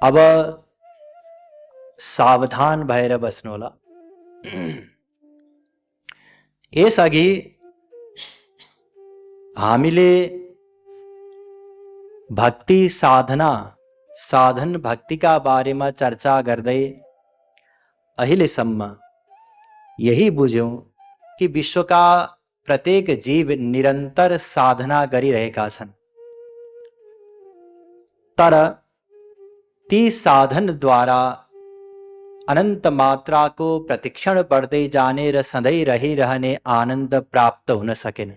अब सावधान भएर बस्नु होला। यसअघि हामीले भक्ति साधना साधन भक्तिका बारेमा चर्चा गर्दै अहिलेसम्म यही बुझ्यौं कि विश्वका प्रत्येक जीव निरन्तर साधना गरिरहेका छन्, तर ती साधनद्वारा अनन्त मात्राको प्रतिक्षण बढ्दै जाने र सधैँ रहिरहने आनन्द प्राप्त हुन सकेन।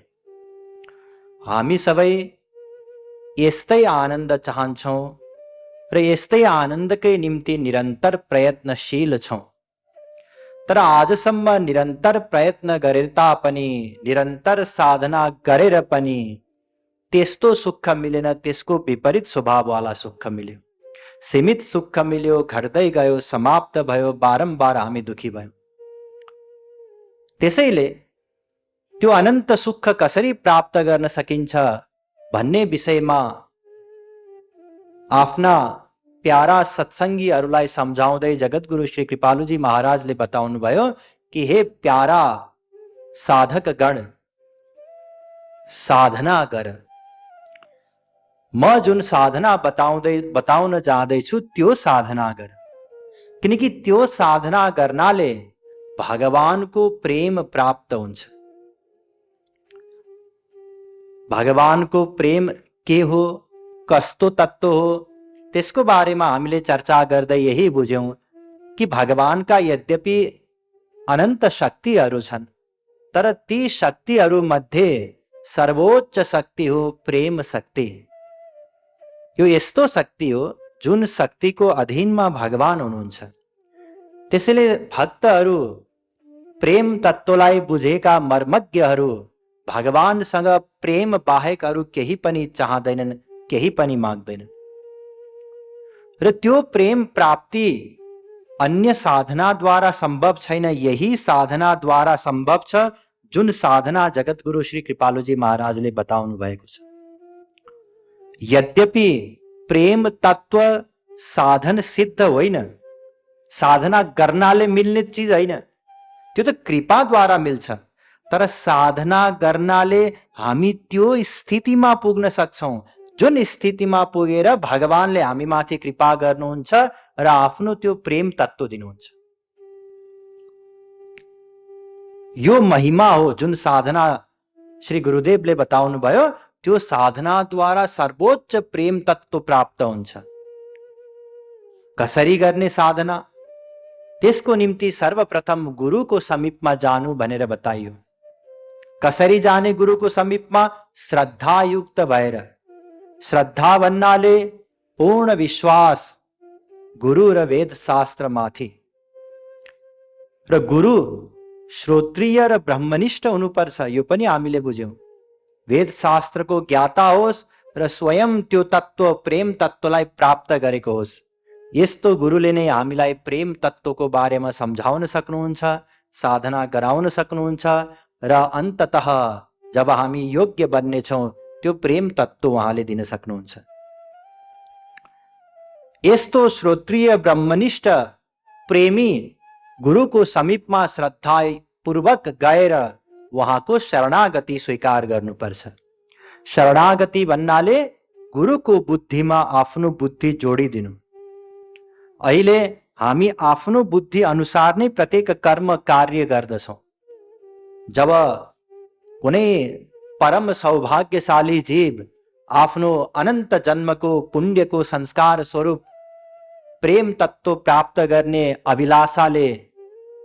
हामी सबै यस्तै आनन्द चाहन्छौं र यस्तै आनन्दकै निम्ति निरन्तर प्रयत्नशील छौं, तर आजसम्म निरन्तर प्रयत्न गरेर तापनि, निरन्तर साधना गरेर पनि त्यस्तो सुख मिलेन। त्यसको विपरीत स्वभाववाला सुख मिल्यो, सीमित सुख मिल्यो, घट्दै गयो, समाप्त भयो, बारम्बार हामी दुखी भयौं। त्यसैले त्यो अनन्त सुख कसरी प्राप्त गर्न सकिन्छ भन्ने विषयमा आफ्ना प्यारा सत्संगीहरूलाई सम्झाउँदै जगद्गुरु श्री कृपालुजी महाराजले बताउनु भयो कि हे प्यारा साधक गण, साधना गर। म जुन साधना बताउन जाँदैछु त्यो साधना गर, किनकि त्यो साधना गर्नाले भगवानको प्रेम प्राप्त हुन्छ। भगवानको प्रेम के हो, कस्तो तत्व हो, त्यसको बारेमा हामीले चर्चा गर्दै यही बुझ्यौं कि भगवानका यद्यपि अनन्त शक्तिहरू छन्, तर ती शक्तिहरू मध्ये सर्वोच्च शक्ति हो प्रेम शक्ति। यो यस्तो शक्ति हो जुन शक्तिको अधीनमा भगवान हुनुहुन्छ। त्यसैले भक्तहरू, प्रेम तत्त्वलाई बुझेका मर्मज्ञहरू भगवानसँग प्रेम बाहेक अरू केही पनि चाहदैनन्, केही पनि माग्दैनन्। र त्यो प्रेम प्राप्ति अन्य साधनाद्वारा सम्भव छैन, यही साधनाद्वारा सम्भव छ जुन साधना जगद्गुरु श्री कृपालुजी महाराजले बताउनु भएको छ। यद्यपि प्रेम तत्व साधन सिद्ध होइन, साधना गर्नाले मिल्ने चीज होइन, त्यो त कृपाद्वारा मिल्छ, तर साधना गर्नाले हामी त्यो स्थितिमा पुग्न सक्छौं जुन स्थितिमा पुगेर भगवानले हामी माथि कृपा गर्नुहुन्छ र आफ्नो त्यो प्रेम तत्व दिनुहुन्छ। यो महिमा हो जुन साधना श्री गुरुदेवले बताउनु भयो, त्यो साधनाद्वारा सर्वोच्च प्रेम तत्व प्राप्त हुन्छ। कसरी गर्ने साधना? त्यसको निम्ति सर्वप्रथम गुरुको समीपमा जानु भनेर बताइयो। कसरी जाने गुरुको समीपमा? श्रद्धायुक्त भएर। श्रद्धा भन्नाले पूर्ण विश्वास गुरु र वेद शास्त्रमाथि। र गुरु श्रोत्रिय र ब्रह्मनिष्ठ हुनुपर्छ, यो पनि हामीले बुझ्यौं। वेद शास्त्रको ज्ञाता होस् र स्वयं त्यो तत्व प्रेम तत्वलाई प्राप्त गरेको होस्। यस्तो गुरुले नै हामीलाई प्रेम तत्वको बारेमा सम्झाउन सक्नुहुन्छ, साधना गराउन सक्नुहुन्छ र अन्ततः जब हामी योग्य बन्नेछौं त्यो प्रेम तत्व उहाँले दिन सक्नुहुन्छ। यस्तो श्रोत्रिय ब्रह्मनिष्ठ प्रेमी गुरुको समीपमा श्रद्धापूर्वक गएर उहाँको शरणागति स्वीकार गर्नुपर्छ। शरणागति भन्नाले गुरुको बुद्धिमा आफ्नो बुद्धि जोडिदिनु। अहिले हामी आफ्नो बुद्धि अनुसार नै प्रत्येक कर्म कार्य गर्दछौं। जब कुनै परम सौभाग्यशाली जीव आफ्नो अनन्त जन्मको पुण्यको संस्कार स्वरूप प्रेम तत्व प्राप्त गर्ने अभिलाषाले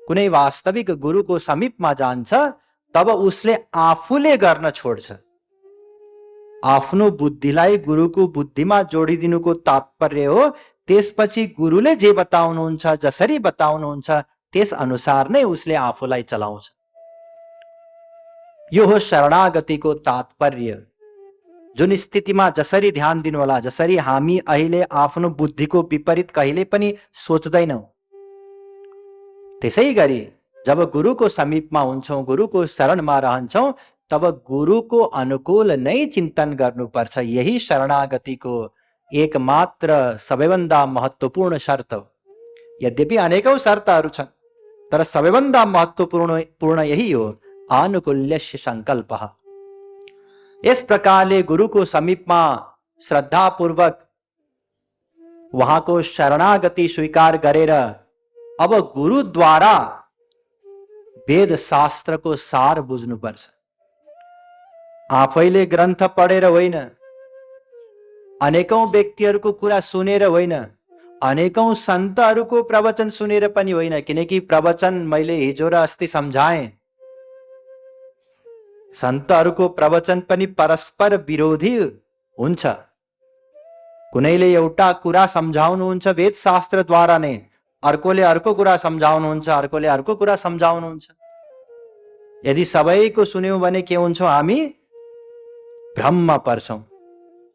कुनै वास्तविक गुरुको समीपमा जान्छ, तब उसले आफूले गर्न छोड्छ। आफ्नो बुद्धिलाई गुरुको बुद्धिमा जोडिदिनुको तात्पर्य हो त्यसपछि गुरुले जे बताउनुहुन्छ, जसरी बताउनुहुन्छ त्यस अनुसार नै उसले आफूलाई चलाउँछ। यो हो शरणागतिको तात्पर्य। जुन स्थितिमा जसरी ध्यान दिनु होला, जसरी हामी अहिले आफ्नो बुद्धिको विपरीत कहिले पनि सोच्दैनौं, त्यसै गरी जब गुरुको समीपमा हुन्छौं, गुरुको शरणमा रहन्छौं, तब गुरुको अनुकूल नै चिन्तन गर्नुपर्छ। यही शरणागतिको एकमात्र सबैभन्दा महत्त्वपूर्ण शर्त हो। यद्यपि अनेकौं शर्तहरू छन्, तर सबैभन्दा महत्त्वपूर्ण यही हो, आनुकूल्यस्य सङ्कल्पः। यस प्रकारले गुरुको समीपमा श्रद्धापूर्वक उहाँको शरणागति स्वीकार गरेर अब गुरुद्वारा वेद शास्त्रको सार बुझ्नुपर्छ। आफैले ग्रन्थ पढेर होइन, अनेकौं व्यक्तिहरूको कुरा सुनेर होइन, अनेकौं सन्तहरूको प्रवचन सुनेर पनि होइन, किनकि प्रवचन मैले हिजो र अस्ति सम्झाएँ, सन्तहरूको प्रवचन पनि परस्पर विरोधी हुन्छ। कुनैले एउटा कुरा सम्झाउनुहुन्छ वेद शास्त्रद्वारा नै, अर्कोले अर्को कुरा सम्झाउनुहुन्छ, अर्कोले अर्को कुरा सम्झाउनुहुन्छ। यदि सबैको सुन्यौं भने के हुन्छौं, हामी भ्रममा पर्छौं,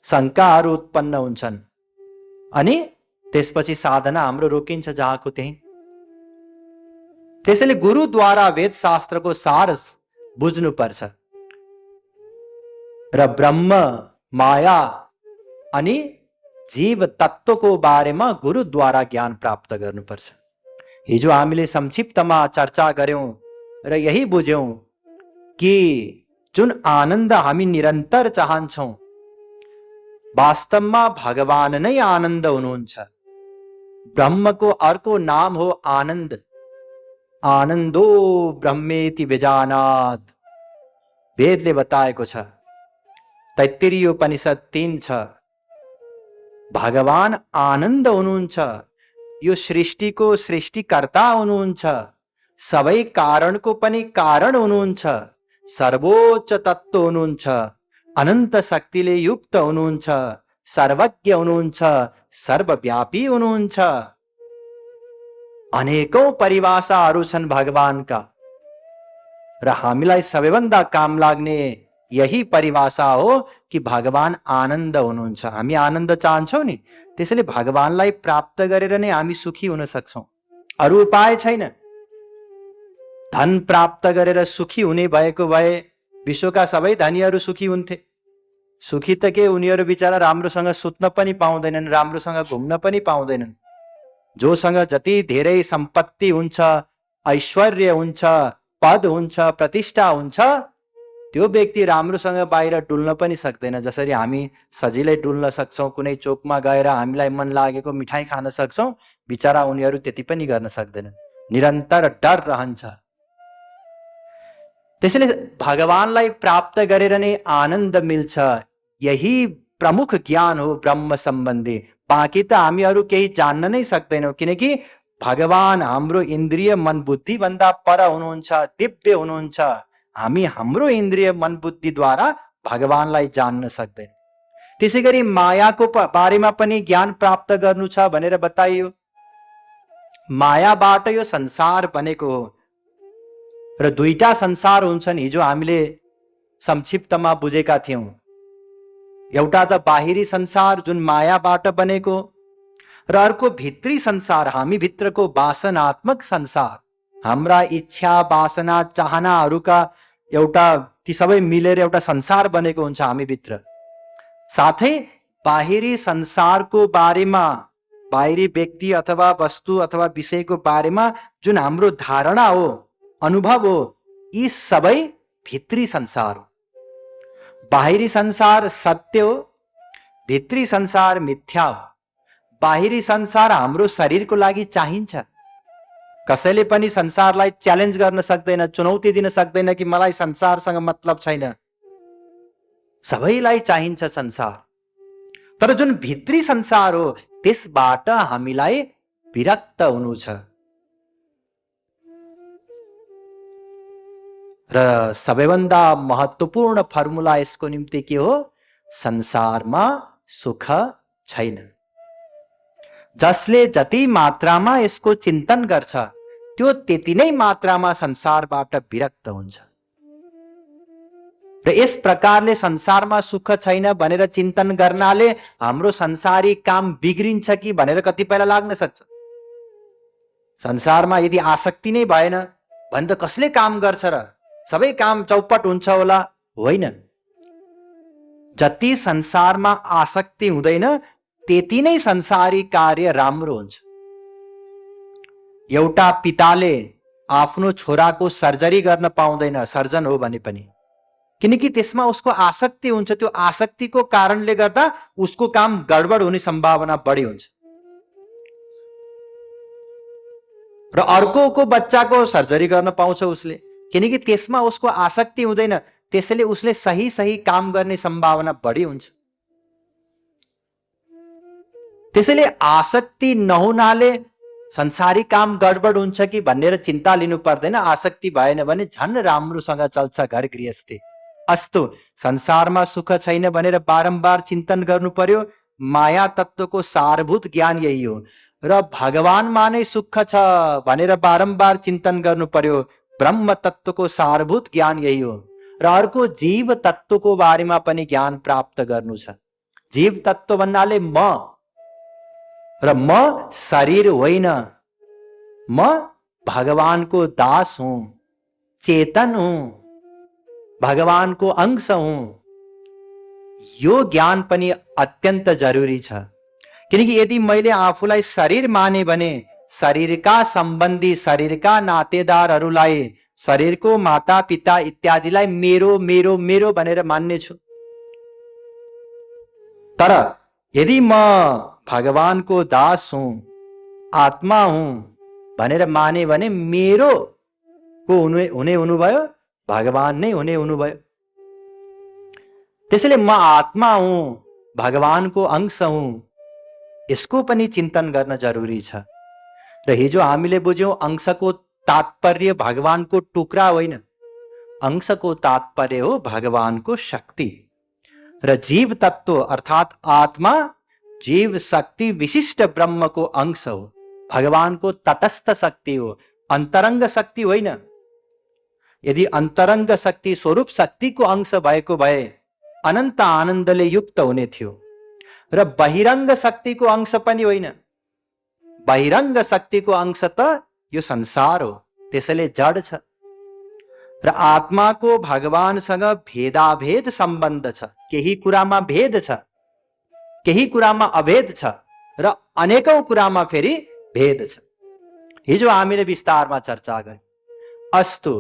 शङ्काहरू उत्पन्न हुन्छन्, अनि त्यसपछि साधना हाम्रो रोकिन्छ जहाँको त्यही। त्यसैले गुरुद्वारा वेद शास्त्रको सार बुझ्नुपर्छ र ब्रह्म, माया अनि जीव तत्त्वको बारेमा गुरुद्वारा ज्ञान प्राप्त गर्नुपर्छ। हिजो हामीले संक्षिप्तमा चर्चा गर्यौं र यही बुझ्यौं कि जुन आनन्द हामी निरन्तर चाहन्छौं, वास्तवमा भगवान नै आनन्द हुनुहुन्छ। ब्रह्मको अर्को नाम हो आनन्द। आनन्दो ब्रह्मेति विजानात्, वेदले बताएको छ। तैत्तिरीय उपनिषद 3 छ। भगवान आनन्द हुनुहुन्छ। यो सृष्टिको सृष्टिकर्ता हुनुहुन्छ, सबै कारणको पनि कारण हुनुहुन्छ, सर्वोच्च तत्त्व हुनुहुन्छ, अनन्त शक्तिले युक्त हुनुहुन्छ, सर्वज्ञ हुनुहुन्छ, सर्वव्यापी हुनुहुन्छ। अनेकौं परिभाषाहरू छन् भगवानका, र हामीलाई सबैभन्दा काम लाग्ने यही परिभाषा हो कि भगवान आनन्द हुनुहुन्छ। हामी आनन्द चाहन्छौं नि, त्यसैले भगवानलाई प्राप्त गरेर नै हामी सुखी हुन सक्छौं, अरू उपाय छैन। धन प्राप्त गरेर सुखी हुने भएको भए विश्वका सबै धनीहरू सुखी हुन्थे। सुखी त के, उनीहरू बिचारा राम्रोसँग सुत्न पनि पाउँदैनन्, राम्रोसँग घुम्न पनि पाउँदैनन्। जोसँग जति धेरै सम्पत्ति हुन्छ, ऐश्वर्य हुन्छ, पद हुन्छ, प्रतिष्ठा हुन्छ, त्यो व्यक्ति राम्रोसँग बाहिर डुल्न पनि सक्दैन। जसरी हामी सजिलै डुल्न सक्छौं, कुनै चोकमा गएर हामीलाई मन लागेको मिठाई खान सक्छौं, बिचारा उनीहरू त्यति पनि गर्न सक्दैनन्, निरन्तर डर रहन्छ। त्यसैले भगवानलाई प्राप्त गरेर नै आनन्द मिल्छ। यही प्रमुख ज्ञान हो ब्रह्म सम्बन्धी। बाँकी त हामीहरू केही जान्न नै सक्दैनौँ, किनकि भगवान हाम्रो इन्द्रिय मन बुद्धि भन्दा पर हुनुहुन्छ, दिव्य हुनुहुन्छ। हामी हाम्रो इन्द्रिय मन बुद्धिद्वारा भगवानलाई जान्न सक्दैन। त्यसै गरी मायाको बारेमा पनि ज्ञान प्राप्त गर्नु छ भनेर बताइयो। मायाबाट यो संसार बनेको हो र दुईटा संसार हुन्छन्, हिजो हामीले संक्षिप्तमा बुझेका थियौं। एउटा त बाहिरी संसार जुन मायाबाट बनेको, र अर्को भित्री संसार, हामी भित्रको वासनात्मक संसार, हाम्रा इच्छा वासना चाहनाहरूका एउटा, ती सबै मिलेर एउटा संसार बनेको हुन्छ हामी भित्र। साथै बाहिरी संसारको बारेमा, बाहिरी व्यक्ति अथवा वस्तु अथवा विषयको बारेमा जुन हाम्रो धारणा हो, अनुभव हो, यी सबै भित्री संसार हो। बाहिरी संसार सत्य हो, भित्री संसार मिथ्या हो। बाहिरी संसार हाम्रो शरीरको लागि चाहिन्छ। कसैले पनि संसारलाई च्यालेन्ज गर्न सक्दैन, चुनौती दिन सक्दैन कि मलाई संसारसँग मतलब छैन। सबैलाई चाहिन्छ संसार। तर जुन भित्री संसार हो, त्यसबाट हामीलाई विरक्त हुनु छ। र सबैभन्दा महत्त्वपूर्ण फर्मुला यसको निम्ति के हो? संसारमा सुख छैन। जसले जति मात्रामा यसको चिन्तन गर्छ, त्यो त्यति नै मात्रामा संसारबाट विरक्त हुन्छ। र यस प्रकारले संसारमा सुख छैन भनेर चिन्तन गर्नाले हाम्रो संसारी काम बिग्रिन्छ कि भनेर कतिपयलाई लाग्न सक्छ। संसारमा यदि आसक्ति नै भएन भने त कसले काम गर्छ र? सबै काम चौपट हुन्छ होला? होइन। जति संसारमा आसक्ति हुँदैन त्यति नै संसारी कार्य राम्रो हुन्छ। एउटा पिताले आफ्नो छोराको सर्जरी गर्न पाउँदैन, सर्जन हो भने पनि, किनकि त्यसमा उसको आसक्ति हुन्छ। त्यो आसक्तिको कारणले गर्दा उसको काम गडबड हुने सम्भावना बढी हुन्छ। र अर्कोको बच्चाको सर्जरी गर्न पाउँछ उसले, किनकि त्यसमा उसको आसक्ति हुँदैन, त्यसैले उसले सही सही काम गर्ने सम्भावना बढी हुन्छ। त्यसैले आसक्ति नहुनाले संसारी काम गडबड हुन्छ कि भनेर चिन्ता लिनु पर्दैन। आसक्ति भएन भने झन् राम्रोसँग चल्छ घर गृहस्थी। अस्तु, संसारमा सुख छैन भनेर बारम्बार चिन्तन गर्नु पर्यो। माया तत्वको सारभूत ज्ञान यही हो। र भगवानमा नै सुख छ भनेर बारम्बार चिन्तन गर्नु पर्यो। ब्रह्म तत्वको सारभूत ज्ञान यही हो। र अर्को जीव तत्वको बारेमा पनि ज्ञान प्राप्त गर्नु छ। जीव तत्व भन्नाले म, र म शरीर होइन, म भगवानको दास हुँ, चेतन हुँ, भगवानको अंश हुँ। यो ज्ञान पनि अत्यन्त जरुरी छ। किनकि यदि मैले आफूलाई शरीर माने भने शरीरका सम्बन्धी, शरीरका नातेदारहरूलाई, शरीरको माता पिता इत्यादिलाई मेरो मेरो मेरो भनेर मान्ने छु। तर यदि म भगवानको दास हुँ, आत्मा हुँ भनेर माने भने मेरो को हुने हुनुभयो, भगवान नै हुने हुनुभयो। त्यसैले म आत्मा हुँ, भगवानको अंश हुँ, यसको पनि चिन्तन गर्न जरुरी छ। र हिजो हामीले बुझ्यौं अंशको तात्पर्य भगवानको टुक्रा होइन, अंशको तात्पर्य हो भगवानको शक्ति। र जीव तत्व अर्थात आत्मा जीव शक्ति विशिष्ट ब्रह्मको अंश हो, भगवानको तटस्थ शक्ति हो, अन्तरङ्ग शक्ति होइन। यदि अन्तरङ्ग शक्ति स्वरूप शक्तिको अंश भएको भए अनन्त आनन्दले युक्त हुने थियो। र बहिरङ्ग शक्तिको अंश पनि होइन। बहिरङ्ग शक्तिको अंश त यो संसार हो, त्यसैले जड छ। र आत्माको भगवानसँग भेदाभेद सम्बन्ध छ। केही कुरामा भेद छ, केही कुरामा अभेद छ, र अनेकौं कुरामा फेरि भेद छ। हिजो हामीले विस्तारमा चर्चा गर्यौं। अस्तु,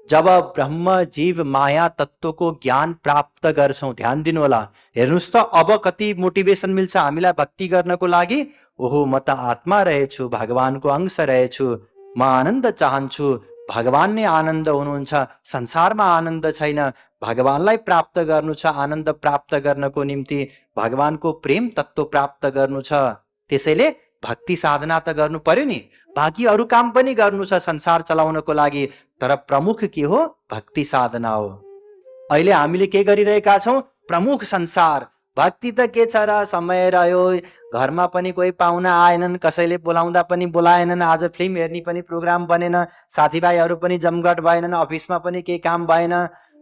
जब ब्रह्म जीव माया तत्वको ज्ञान प्राप्त गर्छौं, ध्यान दिनु होला, हेर्नुस् त अब कति मोटिभेसन मिल्छ हामीलाई भक्ति गर्नको लागि। ओहो, म त आत्मा रहेछु, भगवानको अंश रहेछु, म आनन्द चाहन्छु, भगवान नै आनन्द हुनुहुन्छ, संसारमा आनन्द छैन, भगवानलाई प्राप्त गर्नु छ। आनन्द प्राप्त गर्नको निम्ति भगवानको प्रेम तत्व प्राप्त गर्नु छ। त्यसैले भक्ति साधना त गर्नु पर्यो नि, बाँकी अरू काम पनि गर्नु छ संसार चलाउनको लागि। तर प्रमुख के हो? भक्ति साधना हो। अहिले हामीले के गरिरहेका छौं? प्रमुख संसार। भक्ति त के छ र, समय रह्यो, घरमा पनि कोही पाहुना आएनन्, कसैले बोलाउँदा पनि बोलाएनन्, आज फिल्म हेर्ने पनि प्रोग्राम बनेन, साथीभाइहरू पनि जमघट भएनन्, अफिसमा पनि केही काम भएन।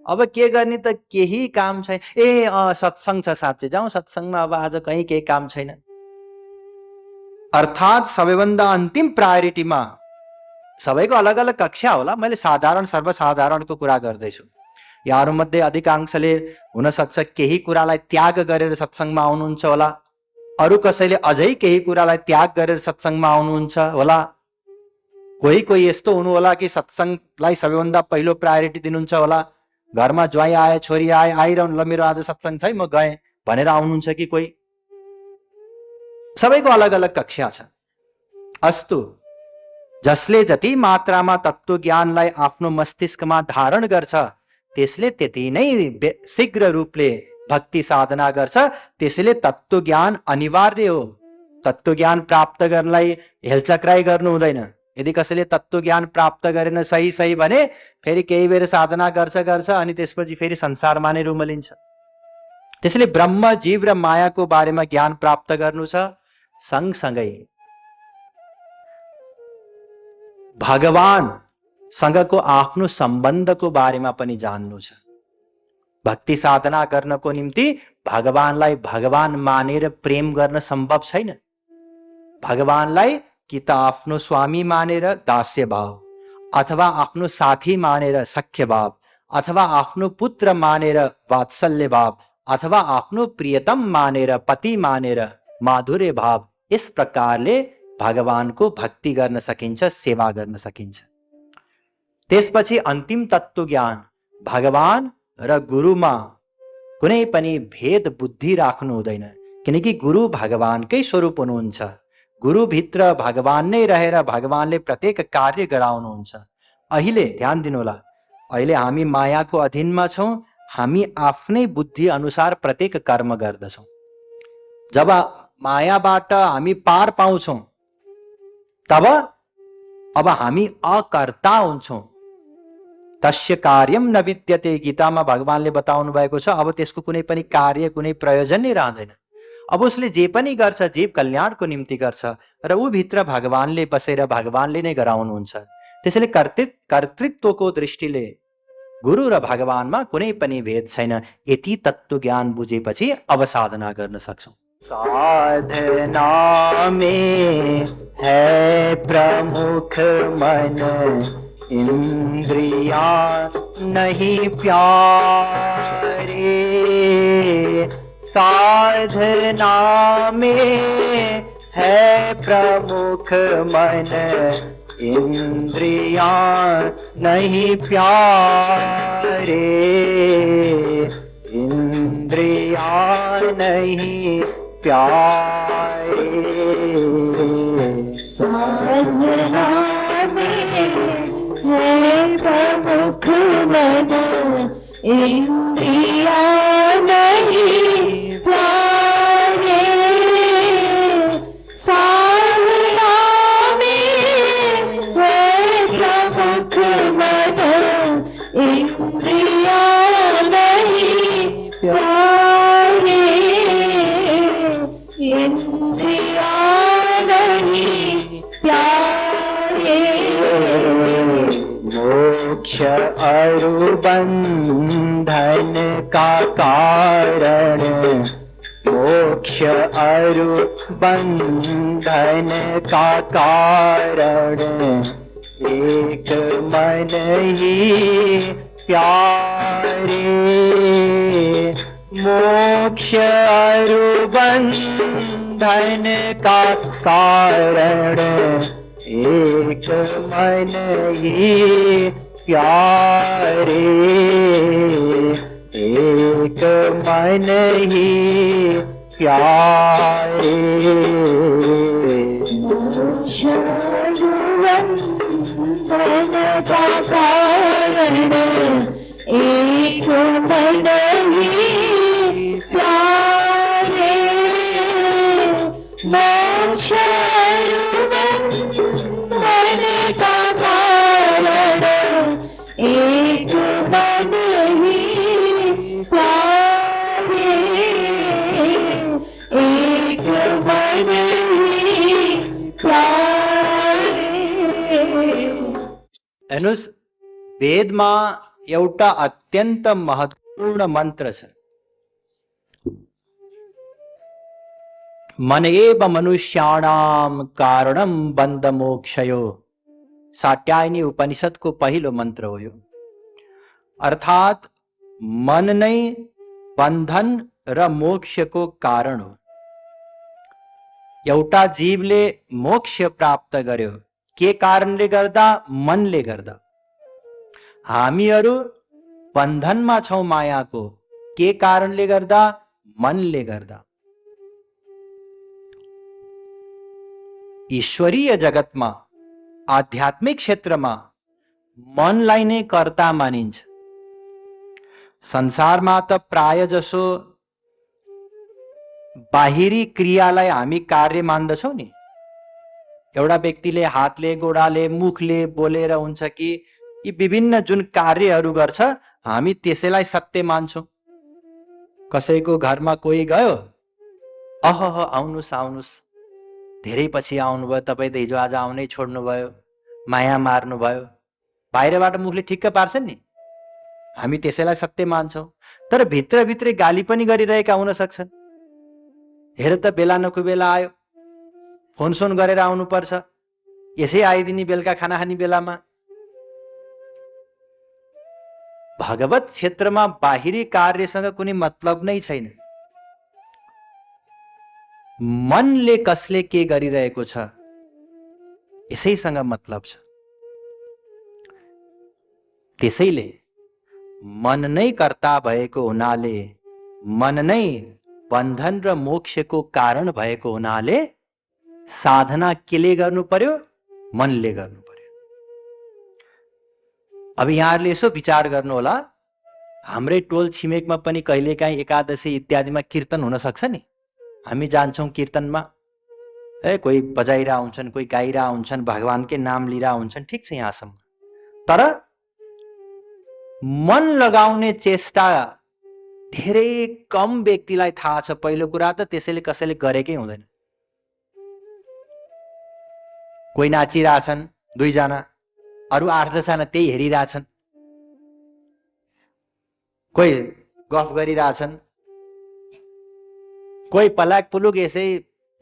अब के गर्ने त, केही काम छैन। सत्संग छ साँच्चै जाउँ सत्संगमा, अब आज कहीँ केही काम छैन। अर्थात् सबैभन्दा अन्तिम प्रायोरिटीमा, सबैको अलग अलग कक्षा होला, मैले साधारण सर्वसाधारणको कुरा गर्दैछु। यहाँहरूमध्ये अधिकांशले हुन सक्छ केही कुरालाई त्याग गरेर सत्संगमा आउनुहुन्छ होला, अरू कसैले अझै केही कुरालाई त्याग गरेर सत्संगमा आउनुहुन्छ होला। कोही कोही यस्तो हुनु होला कि सत्संगलाई सबैभन्दा पहिलो प्रायोरिटी दिनुहुन्छ होला। घरमा ज्वाइँ आए, छोरी आए, आइरहनु, ल मेरो आज सत्संग छ म गएँ भनेर आउनुहुन्छ कि कोही। सबैको अलग अलग कक्षा छ। अस्तु, जसले जति मात्रामा तत्व ज्ञानलाई आफ्नो मस्तिष्कमा धारण गर्छ त्यसले त्यति नै शीघ्र रूपले भक्ति साधना गर्छ। त्यसैले तत्व ज्ञान अनिवार्य हो। तत्व ज्ञान प्राप्त गर्नलाई हेलचक्राइ गर्नु हुँदैन। यदि कसैले तत्व ज्ञान प्राप्त गरेन सही सही भने फेरि केही बेर साधना गर्छ अनि त्यसपछि फेरि संसारमा नै रुमलिन्छ। त्यसैले ब्रह्म जीव र मायाको बारेमा ज्ञान प्राप्त गर्नु छ। सँगसँगै भगवानसँगको आफ्नो सम्बन्धको बारेमा पनि जान्नु छ। भक्ति साधना गर्नको निम्ति भगवानलाई भगवान मानेर प्रेम गर्न सम्भव छैन। भगवानलाई कि त आफ्नो स्वामी मानेर दास्य भाव, अथवा आफ्नो साथी मानेर सख्य भाव, अथवा आफ्नो पुत्र मानेर वात्सल्य भाव, अथवा आफ्नो प्रियतम मानेर पति मानेर माधुर्य भाव, यस प्रकारले भगवानको भक्ति गर्न सकिन्छ, सेवा गर्न सकिन्छ। त्यसपछि अन्तिम तत्त्व ज्ञान, भगवान र गुरुमा कुनै पनि भेद बुद्धि राख्नु हुँदैन, किनकि गुरु भगवानकै स्वरूप हुनुहुन्छ। गुरुभित्र भगवान नै रहेर भगवानले प्रत्येक कार्य गराउनुहुन्छ। अहिले ध्यान दिनुहोला, अहिले हामी मायाको अधीनमा छौँ, हामी आफ्नै बुद्धि अनुसार प्रत्येक कर्म गर्दछौँ। जब मायाबाट हामी पार पाउँछौँ तब अब हामी अकर्ता हुन्छौँ। तस्य कार्यम न विद्यते, गीतामा भगवानले बताउनु भएको छ। अब त्यसको कुनै पनि कार्य, कुनै प्रयोजन नै रहँदैन। अब उसले जे पनि गर्छ जीव कल्याणको निम्ति गर्छ र ऊ भित्र भगवानले बसेर भगवानले नै गराउनुहुन्छ। त्यसैले कर्तृत्वको दृष्टिले गुरु र भगवानमा कुनै पनि भेद छैन। यति तत्त्व ज्ञान बुझेपछि अब साधना गर्न सक्छौँ। साधना में है प्रमुख मन, इंद्रिया नहीं प्यारे। साधना में है प्रमुख मन, इंद्रिया नहीं प्यारे। इंद्रिया नहीं प्यारे। साधना में है प्रमुख मन, इंद्रिया नहीं प्यारे। साधना में है प्रमुख मन, इंद्रिया नहीं प्यारे। इंद्रिया नहीं प्यारे। मोक्ष अरु बंधन का कारण, मोक्ष अरु बंधन का कारण, एक मन ही प्यारे। मोक्ष अरु बंधन का कारण, एक मन ही प्यारे। एक मन ही प्यारे। मोक्ष अरु बंधन का कारण, एक मन ही प्यारे। मोक्ष अरु बंधन का कारण, एक मन ही प्यारे। एक मन ही प्यारे। हेर्नुहोस्, वेदमा एउटा अत्यन्त महत्त्वपूर्ण मन्त्र छ। मन एव मनुष्याणाम कारणम बन्ध मोक्षयो। साट्यायनी उपनिषदको पहिलो मन्त्र हो यो। अर्थात् मन नै बन्धन र मोक्षको कारण हो। एउटा जीवले मोक्ष प्राप्त गर्यो के कारणले गर्दा? मनले गर्दा। हामीहरू बन्धनमा छौँ मायाको, के कारणले गर्दा? मनले गर्दा। ईश्वरीय जगतमा, आध्यात्मिक क्षेत्रमा मनलाई नै कर्ता मानिन्छ। संसारमा त प्राय जसो बाहिरी क्रियालाई हामी कार्य मान्दछौँ नि। एउटा व्यक्तिले हातले, गोडाले, मुखले बोलेर हुन्छ कि यी विभिन्न जुन कार्यहरू गर्छ हामी त्यसैलाई सत्य मान्छौँ। कसैको घरमा कोही गयो, अह आउनुहोस् आउनुहोस्, धेरै पछि आउनुभयो, तपाईँ त हिजो आज आउनै छोड्नुभयो, माया मार्नुभयो, बाहिरबाट मुखले ठिक्क पार्छन् नि, हामी त्यसैलाई सत्य मान्छौँ। तर भित्रभित्रै गाली पनि गरिरहेका हुन सक्छन्। हेर त बेला नकुबेला आयो, फोनसोन गरेर आउनुपर्छ, यसै आइदिने बेलुका खाना खाने बेलामा। भगवत क्षेत्रमा बाहिरी कार्यसँग कुनै मतलब नै छैन। मनले कसले के गरिरहेको छ यसैसँग मतलब छ। त्यसैले मन नै कर्ता भएको हुनाले, मन नै बन्धन र मोक्षको कारण भएको हुनाले साधना केले गर्नु पर्यो? मनले गर्नु पर्यो। अब यहाँहरूले यसो विचार गर्नु होला, हाम्रै टोल छिमेकमा पनि कहिलेकाहीँ एकादशी इत्यादिमा कीर्तन हुन सक्छ नि। हामी जान्छौँ कीर्तनमा, कोही बजाइरा हुन्छन्, कोही गाइरा हुन्छन्, भगवानकै नाम लिरा हुन्छन्, ठिक छ यहाँसम्म। तर मन लगाउने चेष्टा धेरै कम व्यक्तिलाई थाहा छ। पहिलो कुरा त त्यसैले कसैले गरेकै हुँदैन। कोही नाचिरहेछन् 2 जना, अरू 8 जना त्यही हेरिरहेछन्, कोही गफ गरिरहेछन्, कोही पलाक पुलुक यसै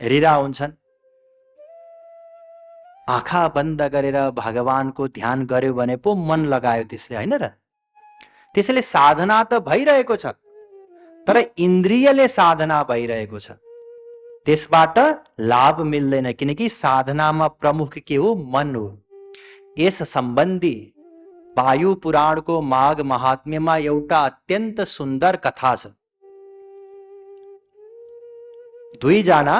हेरिरह हुन्छन्। आँखा बन्द गरेर भगवानको ध्यान गर्यो भने पो मन लगायो त्यसले, होइन र? त्यसैले साधना त भइरहेको छ, तर इन्द्रियले साधना भइरहेको छ, त्यसबाट लाभ मिल्दैन, किनकि साधनामा प्रमुख के हो? मन हो। यस सम्बन्धी वायु पुराणको माघ महात्म्यमा एउटा अत्यन्त सुन्दर कथा छ। 2 जना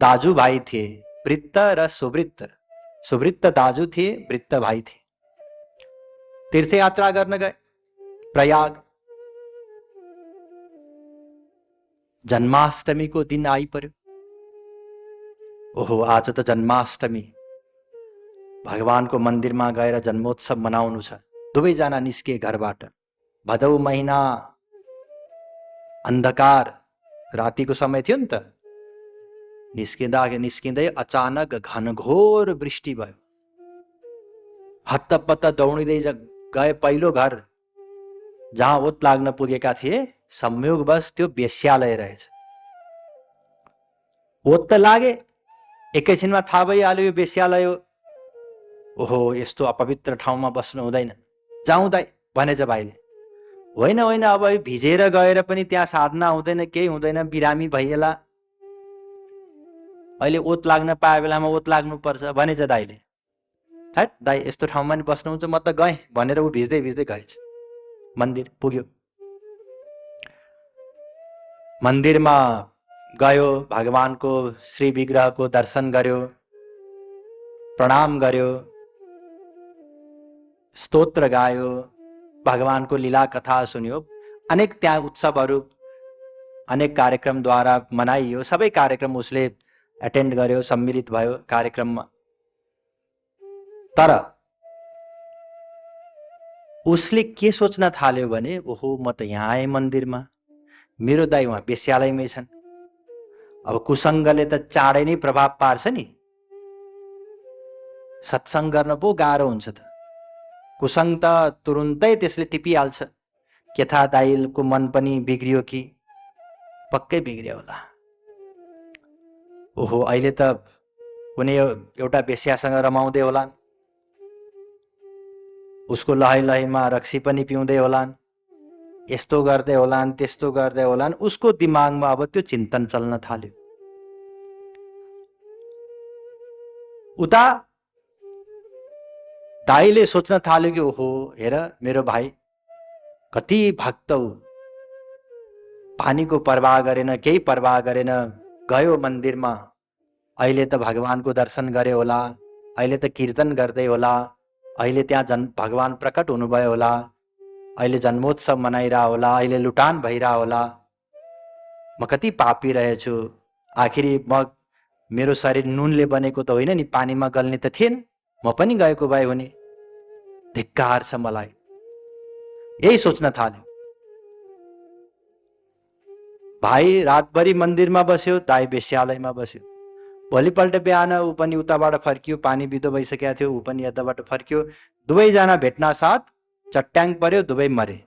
दाजुभाइ थिए, वृत्त र सुवृत्त। सुवृत्त दाजु थिए, वृत्त भाइ थिए। तीर्थयात्रा गर्न गए प्रयाग। जन्माष्टमीको दिन आइपर्यो। ओहो, आज त जन्माष्टमी, भगवानको मन्दिरमा गएर जन्मोत्सव मनाउनु छ। 2 जना निस्के घरबाट। भदौ महिना, अन्धकार, रातिको समय थियो नि त। निस्किँदै अचानक घनघोर वृष्टि भयो। हत्तपत्त दौडिँदै गए पहिलो घर जहाँ ओत लाग्न पुगेका थिए। संयोगवश त्यो वेश्यालय रहेछ। ओत त लागे, एकैछिनमा थाहा भइहाल्यो यो वेश्यालय हो। ओहो, यस्तो अपवित्र ठाउँमा बस्नु हुँदैन, जाउँ दाइ भनेछ भाइले। होइन होइन, अब भिजेर गएर पनि त्यहाँ साधना हुँदैन, केही हुँदैन, बिरामी भइएला। अहिले ओत लाग्न पाए बेलामा ओत लाग्नुपर्छ भनेछ दाइले। हट दाइ, यस्तो ठाउँमा नि बस्नुहुन्छ, म त गएँ भनेर ऊ भिज्दै भिज्दै गएछ। मन्दिर पुग्यो। मन्दिरमा गयो, भगवानको श्री विग्रहको दर्शन गर्यो, प्रणाम गर्यो, स्तोत्र गायो, भगवानको लीला कथा सुन्यो। अनेक त्यहाँ उत्सवहरू, अनेक कार्यक्रमद्वारा मनाइयो। सबै कार्यक्रम उसले एटेन्ड गर्यो, सम्मिलित भयो कार्यक्रममा। तर उसले के सोच्न थाल्यो भने, ओहो, म त यहाँ आएँ मन्दिरमा, मेरो दाइ उहाँ वेश्यालयमै छन्। अब कुसङ्गले त चाँडै नै प्रभाव पार्छ नि। सत्सङ्ग गर्न पो गाह्रो हुन्छ त। कुसङ्ग त तुरुन्तै त्यसले टिपिहाल्छ। के थाहा दाइको मन पनि बिग्रियो कि? पक्कै बिग्रियो होला। ओहो, अहिले त कुनै एउटा वेश्यासँग रमाउँदै होलान्, उसको लहै लहैमा रक्सी पनि पिउँदै होलान्, यस्तो गर्दै होलान्, त्यस्तो गर्दै होलान्। उसको दिमागमा अब त्यो चिन्तन चल्न थाल्यो। उता दाइले सोच्न थाल्यो कि ओहो, हेर मेरो भाइ कति भक्त हो, पानीको पर्वाह गरेन, केही पर्वाह गरेन, गयो मन्दिरमा। अहिले त भगवानको दर्शन गरे होला, अहिले त कीर्तन गर्दै होला, अहिले त्यहाँ भगवान प्रकट हुनुभयो होला, अहिले जन्मोत्सव मनाइरह होला, अहिले लुटान भइरह होला। म कति पापी रहेछु। आखिरी मेरो शरीर नुनले बनेको त होइन नि, पानीमा गल्ने त थिएन, म पनि गएको भए हुने। धिक्कार छ मलाई। यही सोच्न थाल्यो। भाइ रातभरि मन्दिरमा बस्यो, दाइ वेश्यालयमा बस्यो। भोलिपल्ट बिहान ऊ पनि उताबाट फर्कियो, पानी बिदो भइसकेको थियो, ऊ पनि यताबाट फर्कियो। 2 जना भेट्न साथ चट्याङ पर्यो, 2 मरे।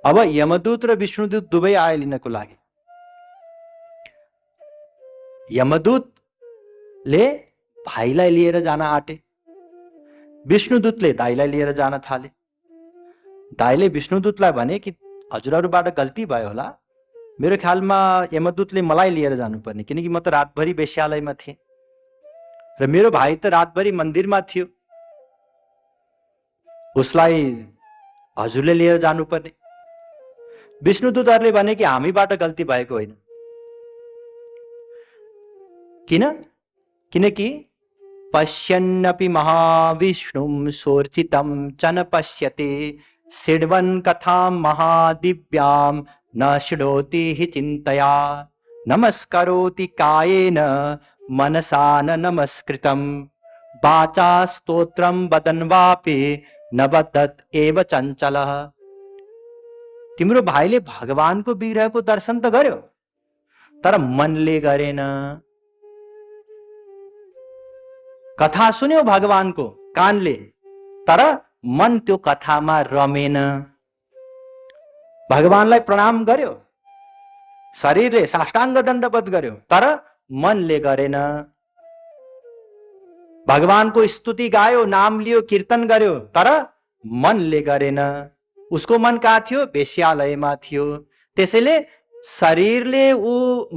अब यमदूत र विष्णुदूत 2 आए लिनको लागि। यमदूतले भाइलाई लिएर जान आँटे, विष्णुदूतले दाइलाई लिएर जान थाले। दाइले विष्णुदूतलाई भने कि हजुरहरूबाट गल्ती भयो होला, मेरो ख्यालमा यमदूतले मलाई लिएर जानुपर्ने, किनकि म त रातभरि वेश्यालयमा थिएँ र मेरो भाइ त रातभरि मन्दिरमा थियो। उसलाई हजुरले लिएर जानुपर्ने। विष्णुदूतहरूले भने कि हामीबाट गल्ती भएको होइन। किन? किनकि पश्यन्नपि महाविष्णुं सोर्चितं च न पश्यते, शृण्वन् कथां महादिव्यां न शृणोति हि चिन्तया, नमस्करोति कायेन मनसा न नमस्कृतं, वाचा स्तोत्रं वदन् वापि न वदत् एव चञ्चलः। तिम्रो भाइले भगवानको विग्रहको दर्शन त गर्यो, तर मनले गरेन। कथा सुन्यो भगवानको कानले, तर मन त्यो कथामा रमेन। भगवानलाई प्रणाम गर्यो, शरीरले साष्टाङ्ग दण्डवत गर्यो, तर मनले गरेन। भगवानको स्तुति गायो, नाम लियो, कीर्तन गर्यो, तर मनले गरेन। उसको मन कहाँ थियो? वेश्यालयमा थियो। त्यसैले शरीरले ऊ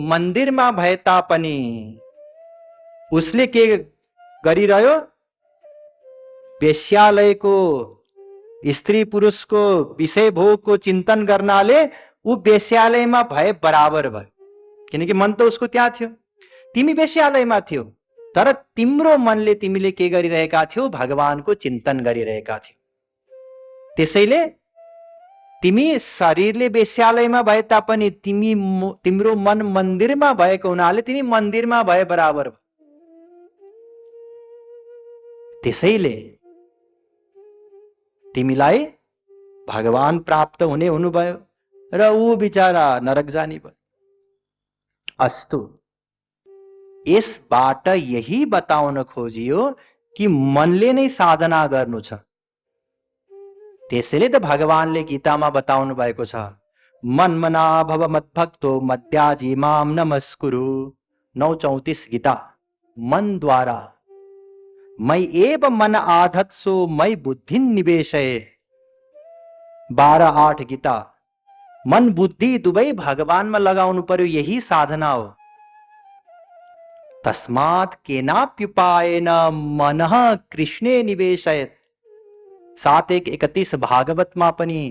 मन्दिरमा भए तापनि उसले के गरिरह्यो? वेश्यालयको स्त्री पुरुषको विषय भोगको चिन्तन गर्नाले ऊ वेश्यालयमा भए बराबर भयो, किनकि मन त उसको त्यहाँ थियो। तिमी वेश्यालयमा थियो, तर तिम्रो मनले तिमीले के गरिरहेका थियौ? भगवानको चिन्तन गरिरहेका थियौ। त्यसैले तिमी शरीरले वेश्यालयमा भए तापनि तिम्रो मन मन्दिरमा भएको हुनाले तिमी मन्दिरमा भए बराबर भयो। त्यसैले तिमीलाई भगवान प्राप्त हुने हुनुभयो र ऊ बिचारा नरक जाने भयो। अस्तु, यसबाट यही बताउन खोजियो कि मनले नै साधना गर्नु छ। त्यसैले त भगवानले गीतामा बताउनु भएको छ, मनमना भव मद्भक्तो मद्याजी माम नमस्कुरु। 9:34 गीता। मनद्वारा मै एव मन आधत्सो मै बुद्धि निवेशय। 12:8 गीता। मन बुद्धि दुवै भगवानमा लगाउनु पर्यो, यही साधना हो। तस्मात् केनाप्युपायेन मनः कृष्णे निवेशयत्। 7:31 भागवतमा पनि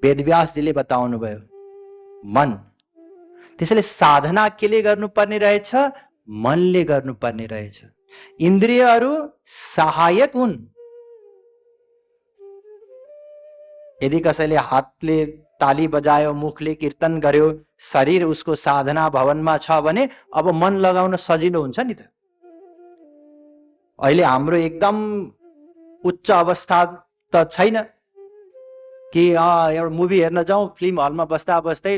वेदव्यासजीले बताउनु भयो मन। त्यसैले साधना केले गर्नुपर्ने रहेछ? मनले गर्नुपर्ने रहेछ। इन्द्रियहरू सहायक हुन्। यदि कसैले हातले ताली बजायो, मुखले कीर्तन गर्यो, शरीर उसको साधना भवनमा छ भने अब मन लगाउन सजिलो हुन्छ नि त। अहिले हाम्रो एकदम उच्च अवस्था त छैन कि एउटा मुभी हेर्न जाउँ, फिल्म हलमा बस्दा बस्दै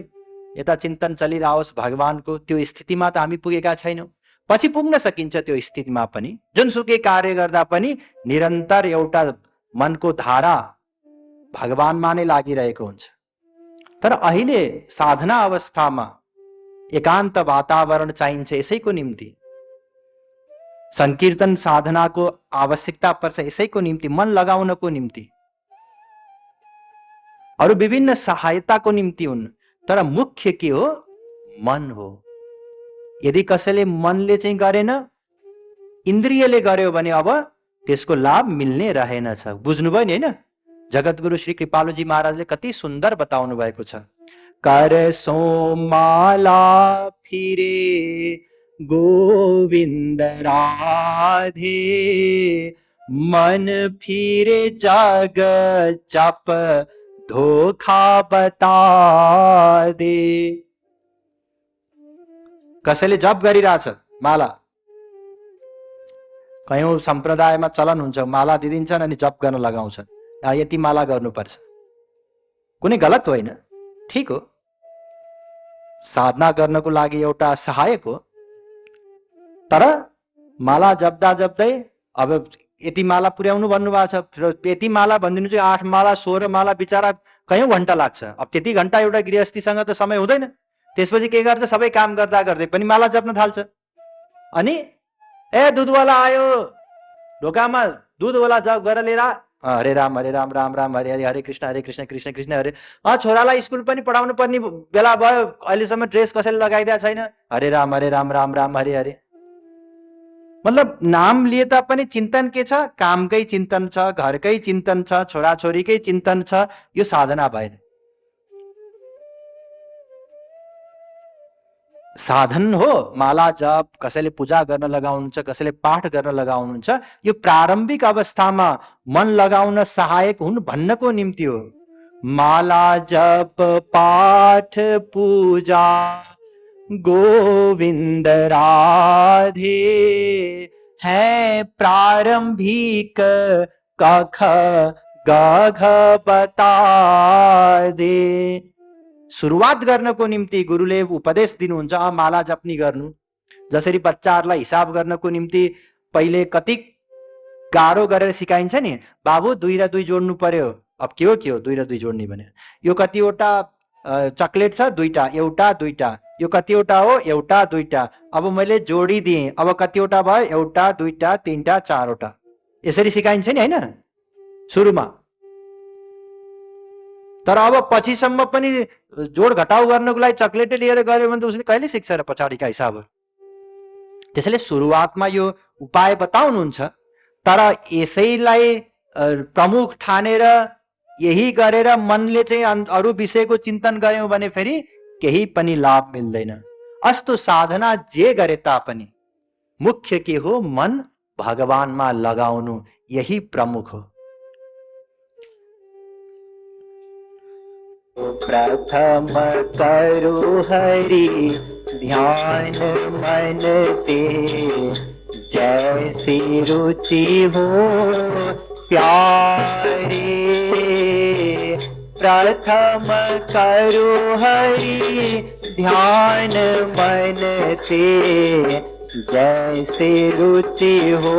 यता चिन्तन चलिरहोस् भगवानको। त्यो स्थितिमा त हामी पुगेका छैनौँ। पछि पुग्न सकिन्छ त्यो स्थितिमा पनि। जुनसुकै कार्य गर्दा पनि निरन्तर एउटा मनको धारा भगवानमा नै लागिरहेको हुन्छ। तर अहिले साधना अवस्थामा एकान्त वातावरण चाहिन्छ। यसैको निम्ति संकीर्तन साधनाको आवश्यकता पर्छ, यसैको निम्ति, मन लगाउनको निम्ति। अरू विभिन्न सहायताको निम्ति हुन्, तर मुख्य के हो? मन हो। यदि कसैले मनले चाहिँ गरेन, इन्द्रियले गर्यो भने अब त्यसको लाभ मिल्ने रहेनछ। बुझ्नुभयो नि, होइन? जगतगुरु श्री कृपालुजी महाराजले कति सुन्दर बताउनु भएको छ। कर सोमाला फिरे गोविंद राधे, मन फिरे जग जप धोखा बता दे। कसैले जप गरिरहेछ माला, कयौं सम्प्रदायमा चलन हुन्छ, माला दिदिन्छन् अनि जप गर्न लगाउँछन्। यति माला गर्नुपर्छ। कुनै गलत होइन, ठिक हो, साधना गर्नको लागि एउटा सहायक हो। तर माला जप्दा जप्दै अब यति माला पुर्याउनु भन्नुभएको छ, यति माला भनिदिनु चाहिँ 8 माला 16 माला बिचारा कयौं घण्टा लाग्छ। अब त्यति घण्टा एउटा गृहस्थीसँग त समय हुँदैन। त्यसपछि के गर्छ? सबै काम गर्दा गर्दै पनि माला जप्न थाल्छ। अनि ए दुधवाला आयो, ढोकामा दुधवाला जप गरेर लिएर हरे राम राम राम हरे हरे, हरे कृष्ण कृष्ण कृष्ण हरे। छोरालाई स्कुल पनि पढाउनु पर्ने बेला भयो, अहिलेसम्म ड्रेस कसैले लगाइदिएको छैन, हरे राम राम राम हरे हरे। मतलब नाम लिए तापनि चिन्तन के छ? कामकै चिन्तन छ, घरकै चिन्तन छ, छोराछोरीकै चिन्तन छ। यो साधना भएन। साधन हो, माला जप, कसैले पूजा गर्न लगाउनुहुन्छ, कसैले पाठ गर्न लगाउनुहुन्छ, यो प्रारम्भिक अवस्थामा मन लगाउन सहायक हुन् भन्नको निम्ति हो। माला जप पाठ पूजा गोविंद राधे है प्रारंभिक कख गघ बता दे। सुरुवात गर्नको निम्ति गुरुले उपदेश दिनुहुन्छ, माला जप्नी गर्नु। जसरी बच्चाहरूलाई हिसाब गर्नको निम्ति पहिले कति गाह्रो गरेर सिकाइन्छ नि, बाबु 2 र 2 जोड्नु पर्यो। अब के हो 2 र 2 जोड्ने भने, यो कतिवटा चकलेट छ, 2टा, एउटा 2टा, यो कतिवटा हो, एउटा 2टा, अब मैले जोडिदिएँ, अब कतिवटा भयो, एउटा 2टा 3टा 4वटा। यसरी सिकाइन्छ नि हैन सुरुमा। तर अब पछिसम्म पनि जोड घटाउ गर्नको लागि चकलेटै लिएर गयो भने त उसले कहिले सिक्छ र पछाडिका हिसाबहरू। त्यसैले सुरुवातमा यो उपाय बताउनुहुन्छ, तर यसैलाई प्रमुख ठानेर यही गरेर मनले चाहिँ अरू विषयको चिन्तन गर्यौं भने फेरि केही पनि लाभ मिल्दैन। अस्तो साधना जे गरे तापनि मुख्य के हो? मन भगवानमा लगाउनु, यही प्रमुख हो। प्रथम करो हरि ध्यान मन ते, जैसी रुचि हो प्यारे। प्रथम करो हरि ध्यान मन ते, जैसे रुचि हो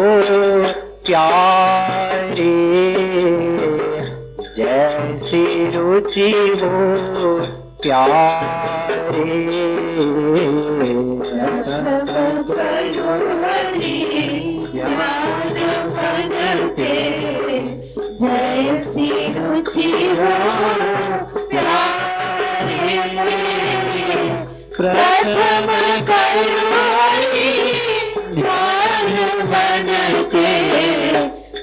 प्यारे, जैसी रुचि हो प्यारे। जैसी रुचि हो प्यारे, प्रथम करो हरि ध्यान मन ते,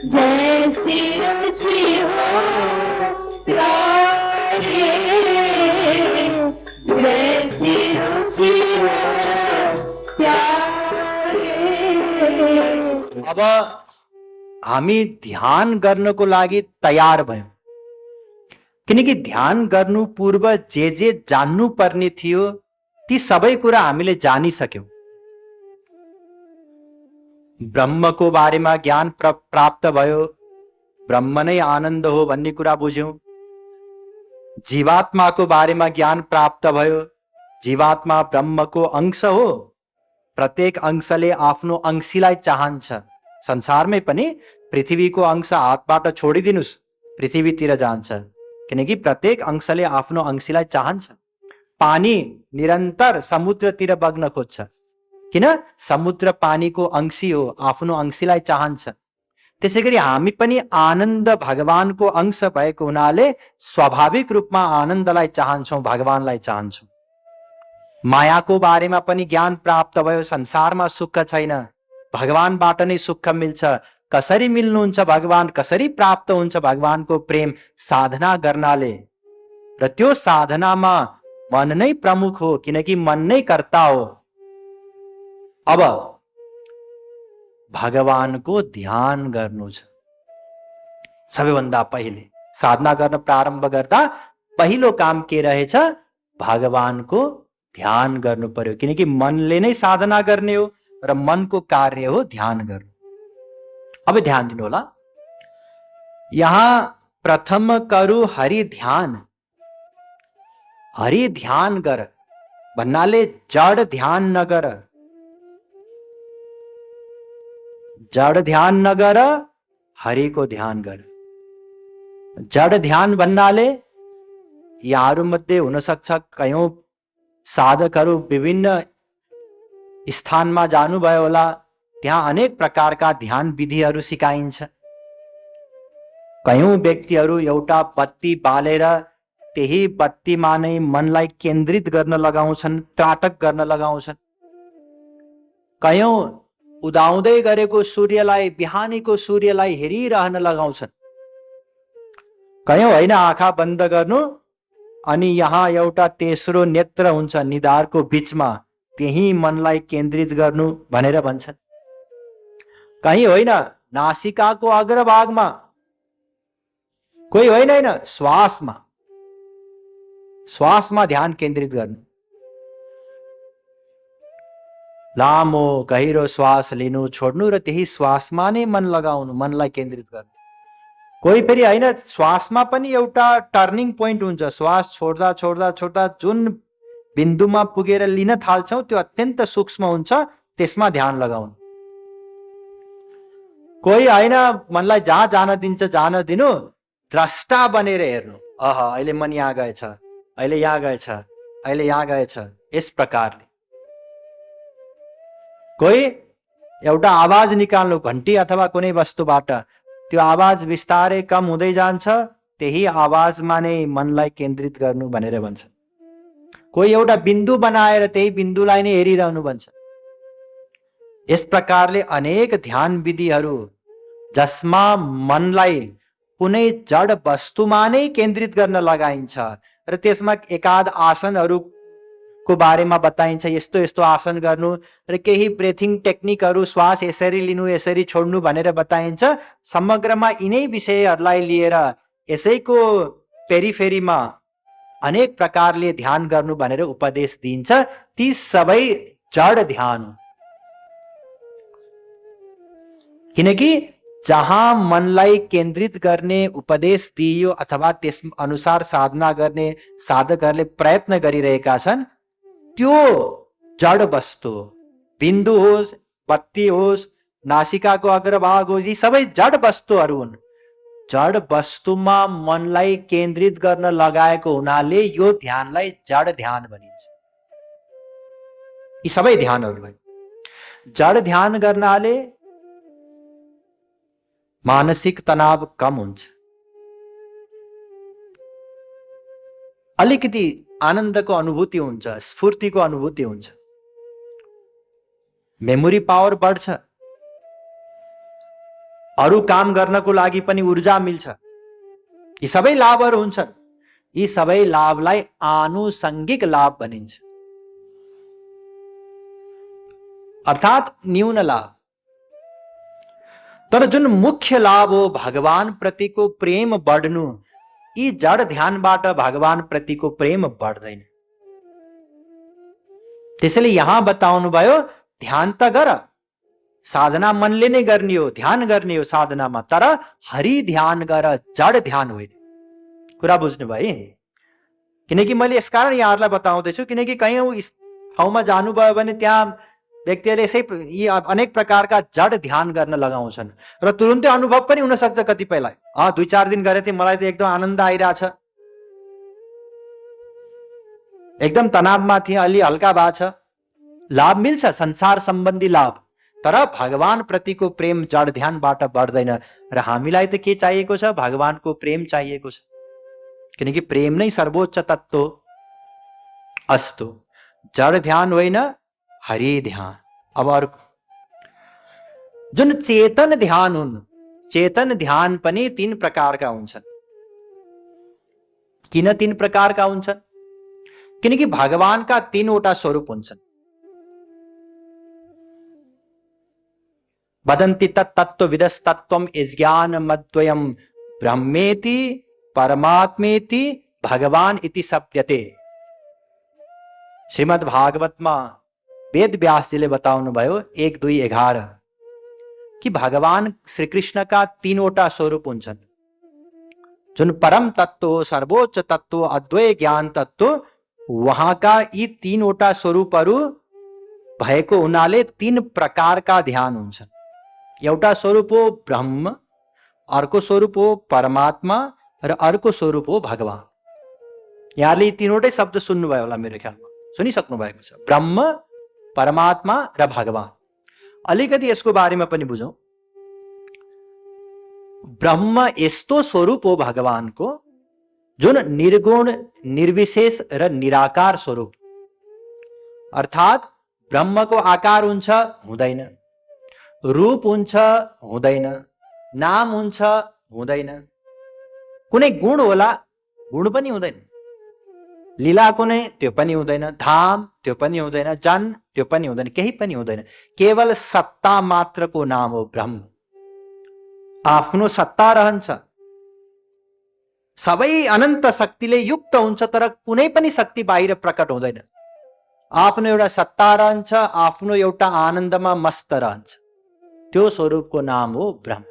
जैसी रुचि हो प्यारे, जैसी रुचि हो प्यारे। अब हामी ध्यान गर्नको लागि तयार भयौं, किनकि ध्यान गर्नु पूर्व जे जान्नु पर्ने थियो ती सबै कुरा हामीले जानिसक्यौं। ब्रह्मको बारेमा ज्ञान प्राप्त भयो, ब्रह्म नै आनन्द हो भन्ने कुरा बुझ्यौं। जीवात्माको बारेमा ज्ञान प्राप्त भयो, जीवात्मा ब्रह्मको अंश हो, प्रत्येक अंशले आफ्नो अंशीलाई चाहन्छ। संसारमै पनि पृथ्वीको अंश हातबाट छोडिदिनुस्, पृथ्वीतिर जान्छ, किनकि प्रत्येक अंशले आफ्नो अंशीलाई चाहन्छ। पानी निरन्तर समुद्रतिर बग्न खोज्छ, किन? समुद्र पानीको अंशी हो, आफ्नो अंशीलाई चाहन्छ। त्यसैगरी हामी पनि आनन्द भगवानको अंश भएको हुनाले स्वाभाविक रूपमा आनन्दलाई चाहन्छौं, भगवानलाई चाहन्छौं। मायाको बारेमा पनि ज्ञान प्राप्त भयो, संसारमा सुख छैन, भगवानबाट नै सुख मिल्छ। कसरी मिल्नुहुन्छ भगवान, कसरी प्राप्त हुन्छ भगवानको प्रेम? साधना गर्नाले। र त्यो साधनामा मन नै प्रमुख हो, किनकि मन नै कर्ता हो। अब भगवानको ध्यान गर्नु छ। सबैभन्दा पहिले साधना गर्न प्रारम्भ गर्दा पहिलो काम के रहेछ? भगवानको ध्यान गर्नु पर्यो, किनकि मनले नै साधना गर्ने हो र मनको कार्य हो ध्यान गर्नु। अब ध्यान दिनु होला। यहाँ प्रथम करू हरि ध्यान। हरि ध्यान गर भन्नाले जड ध्यान नगर, जड ध्यान नगर, हरिको ध्यान गर। जड ध्यान भन्नाले यहाँहरू मध्ये हुन सक्छ कयौं साधकहरू विभिन्न स्थानमा जानुभयो होला, त्यहाँ अनेक प्रकारका ध्यान विधिहरू सिकाइन्छ। कयौं व्यक्तिहरू एउटा बत्ती बालेर त्यही बत्तीमा नै मनलाई केन्द्रित गर्न लगाउँछन्, त्राटक गर्न लगाउँछन्। कयौं उदाउँदै गरेको सूर्यलाई, बिहानीको सूर्यलाई हेरिरहन लगाउँछन्। कयौं होइन आँखा बन्द गर्नु अनि यहाँ एउटा तेस्रो नेत्र हुन्छ निधारको बीचमा, त्यही मनलाई केन्द्रित गर्नु भनेर भन्छन्। कहीँ होइन नासिकाको अग्रभागमा, कोही होइन श्वासमा ध्यान केन्द्रित गर्नु। लामो गहिरो श्वास लिनु छोड्नु र त्यही श्वासमा नै मन लगाउनु, मनलाई केन्द्रित गर्नु। कोही फेरि होइन श्वासमा पनि एउटा टर्निङ पोइन्ट हुन्छ, श्वास छोड्दा छोड्दा छोड्दा जुन बिन्दुमा पुगेर लिन थाल्छौँ त्यो अत्यन्त सूक्ष्म हुन्छ, त्यसमा ध्यान लगाउनु। कोही होइन मनलाई जहाँ जान दिन्छ जान दिनु, द्रष्टा बनेर हेर्नु। अहिले मन यहाँ गएछ, अहिले यहाँ गएछ, अहिले यहाँ गएछ, यस प्रकारले। कोही एउटा आवाज निकाल्नु घन्टी अथवा कुनै वस्तुबाट, त्यो आवाज बिस्तारै कम हुँदै जान्छ, त्यही आवाजमा नै मनलाई केन्द्रित गर्नु भनेर भन्छ। कोही एउटा बिन्दु बनाएर त्यही बिन्दुलाई नै हेरिरहनु भन्छ। यस प्रकारले अनेक ध्यान विधिहरू जसमा मनलाई कुनै जड वस्तुमा नै केन्द्रित गर्न लगाइन्छ र त्यसमा एकाध आसनहरूको बारेमा बताइन्छ, यस्तो यस्तो आसन गर्नु र केही ब्रेथिङ टेक्निकहरू, श्वास यसरी लिनु यसरी छोड्नु भनेर बताइन्छ। समग्रमा यिनै विषयहरूलाई लिएर यसैको पेरिफेरीमा अनेक प्रकारले ध्यान गर्नु भनेर उपदेश दिइन्छ। ती सबै जड ध्यान हो, किनकि जहाँ मनलाई केन्द्रित गर्ने उपदेश दिइयो अथवा त्यस अनुसार साधना गर्ने साधकहरूले प्रयत्न गरिरहेका छन्, त्यो जड वस्तु बिन्दु होस्, बत्ती होस्, नासिकाको अग्रभाग होस्, यी सबै जड वस्तुहरू हुन्। जड वस्तुमा मनलाई केन्द्रित गर्न लगाएको हुनाले यो ध्यानलाई जड ध्यान भनिन्छ। यी सबै ध्यानहरूलाई जड ध्यान गर्नाले मानसिक तनाव कम हुन्छ, अलिकति आनन्दको अनुभूति हुन्छ, स्फूर्तिको अनुभूति हुन्छ, मेमोरी पावर बढ्छ, अरू काम गर्नको लागि पनि ऊर्जा मिल्छ। यी सबै लाभहरू हुन्छन्। यी सबै लाभलाई आनुषंगिक लाभ भनिन्छ, अर्थात् न्यून लाभ। तर जुन मुख्य लाभ हो भगवान प्रतिको प्रेम बढ्नु, यी जड ध्यानबाट भगवान प्रतिको प्रेम बढ्दैन। त्यसैले यहाँ बताउनु भयो ध्यान त गर, साधना मनले नै गर्ने हो, ध्यान गर्ने हो साधनामा, तर हरि ध्यान गर, जड ध्यान होइन। कुरा बुझ्नु भयो? किनकि मैले यसकारण यहाँहरूलाई बताउँदैछु, किनकि कहीँ ठाउँमा जानुभयो भने त्यहाँ व्यक्तिहरूले यसै यी अनेक प्रकारका जड ध्यान गर्न लगाउँछन् र तुरुन्तै अनुभव पनि हुन सक्छ कतिपयलाई। 2-4 दिन गरे थिएँ, मलाई त एकदम आनन्द आइरहेछ, एकदम तनावमा थिएँ, अलि हल्का भएको छ, लाभ मिल्छ, संसार सम्बन्धी लाभ। तर भगवान प्रतिको प्रेम जड ध्यानबाट बढ्दैन र हामीलाई त के चाहिएको छ? भगवानको प्रेम चाहिएको छ, किनकि प्रेम नै सर्वोच्च तत्त्व हो। अस्तु, जड ध्यान होइन, हरि ध्यान। अब अर्को जुन चेतन ध्यान हुन्, चेतन ध्यान पनि 3 प्रकारका हुन्छन्। किन 3 प्रकारका हुन्छन्? किनकि भगवानका 3 वटा स्वरूप हुन्छन्। वदन्ति तत्त्वविदस्तत्त्वम् यज्ञानमद्वयम् ब्रह्मेति परमात्मेति भगवान इति शब्दते। श्रीमद् भागवतमा वेद व्यासजीले बताउनु भयो 1:2:11 कि भगवान श्री कृष्ण का 3 वटा स्वरूप हुन्छन्। जुन परम तत्व हो, सर्वोच्च तत्व, अद्वैय ज्ञान तत्व, वहाँका यी 3 वटा स्वरूपहरू भएको हुनाले 3 प्रकारका ध्यान हुन्छन्। एउटा स्वरूप हो ब्रह्म, अर्को स्वरूप हो परमात्मा र अर्को स्वरूप हो भगवान। यहाँले यी 3वटै शब्द सुन्नुभयो होला, मेरो ख्यालमा सुनिसक्नु भएको छ, ब्रह्म, परमात्मा र भगवान। अलिकति यसको बारेमा पनि बुझौं। ब्रह्म यस्तो स्वरूप हो भगवानको जुन निर्गुण निर्विशेष र निराकार स्वरूप। अर्थात् ब्रह्मको आकार हुन्छ हुँदैन, रूप हुन्छ हुँदैन, नाम हुन्छ हुँदैन, कुनै गुण होला गुण पनि हुँदैन, लीला कुनै त्यो पनि हुँदैन, धाम त्यो पनि हुँदैन, जन त्यो पनि हुँदैन, केही पनि हुँदैन। केवल सत्ता मात्रको नाम हो ब्रह्म। आफ्नो सत्ता रहन्छ, सबै अनन्त शक्तिले युक्त हुन्छ, तर कुनै पनि शक्ति बाहिर प्रकट हुँदैन। आफ्नो एउटा सत्ता रहन्छ, आफ्नो एउटा आनन्दमा मस्त रहन्छ, त्यो स्वरूपको नाम हो ब्रह्म।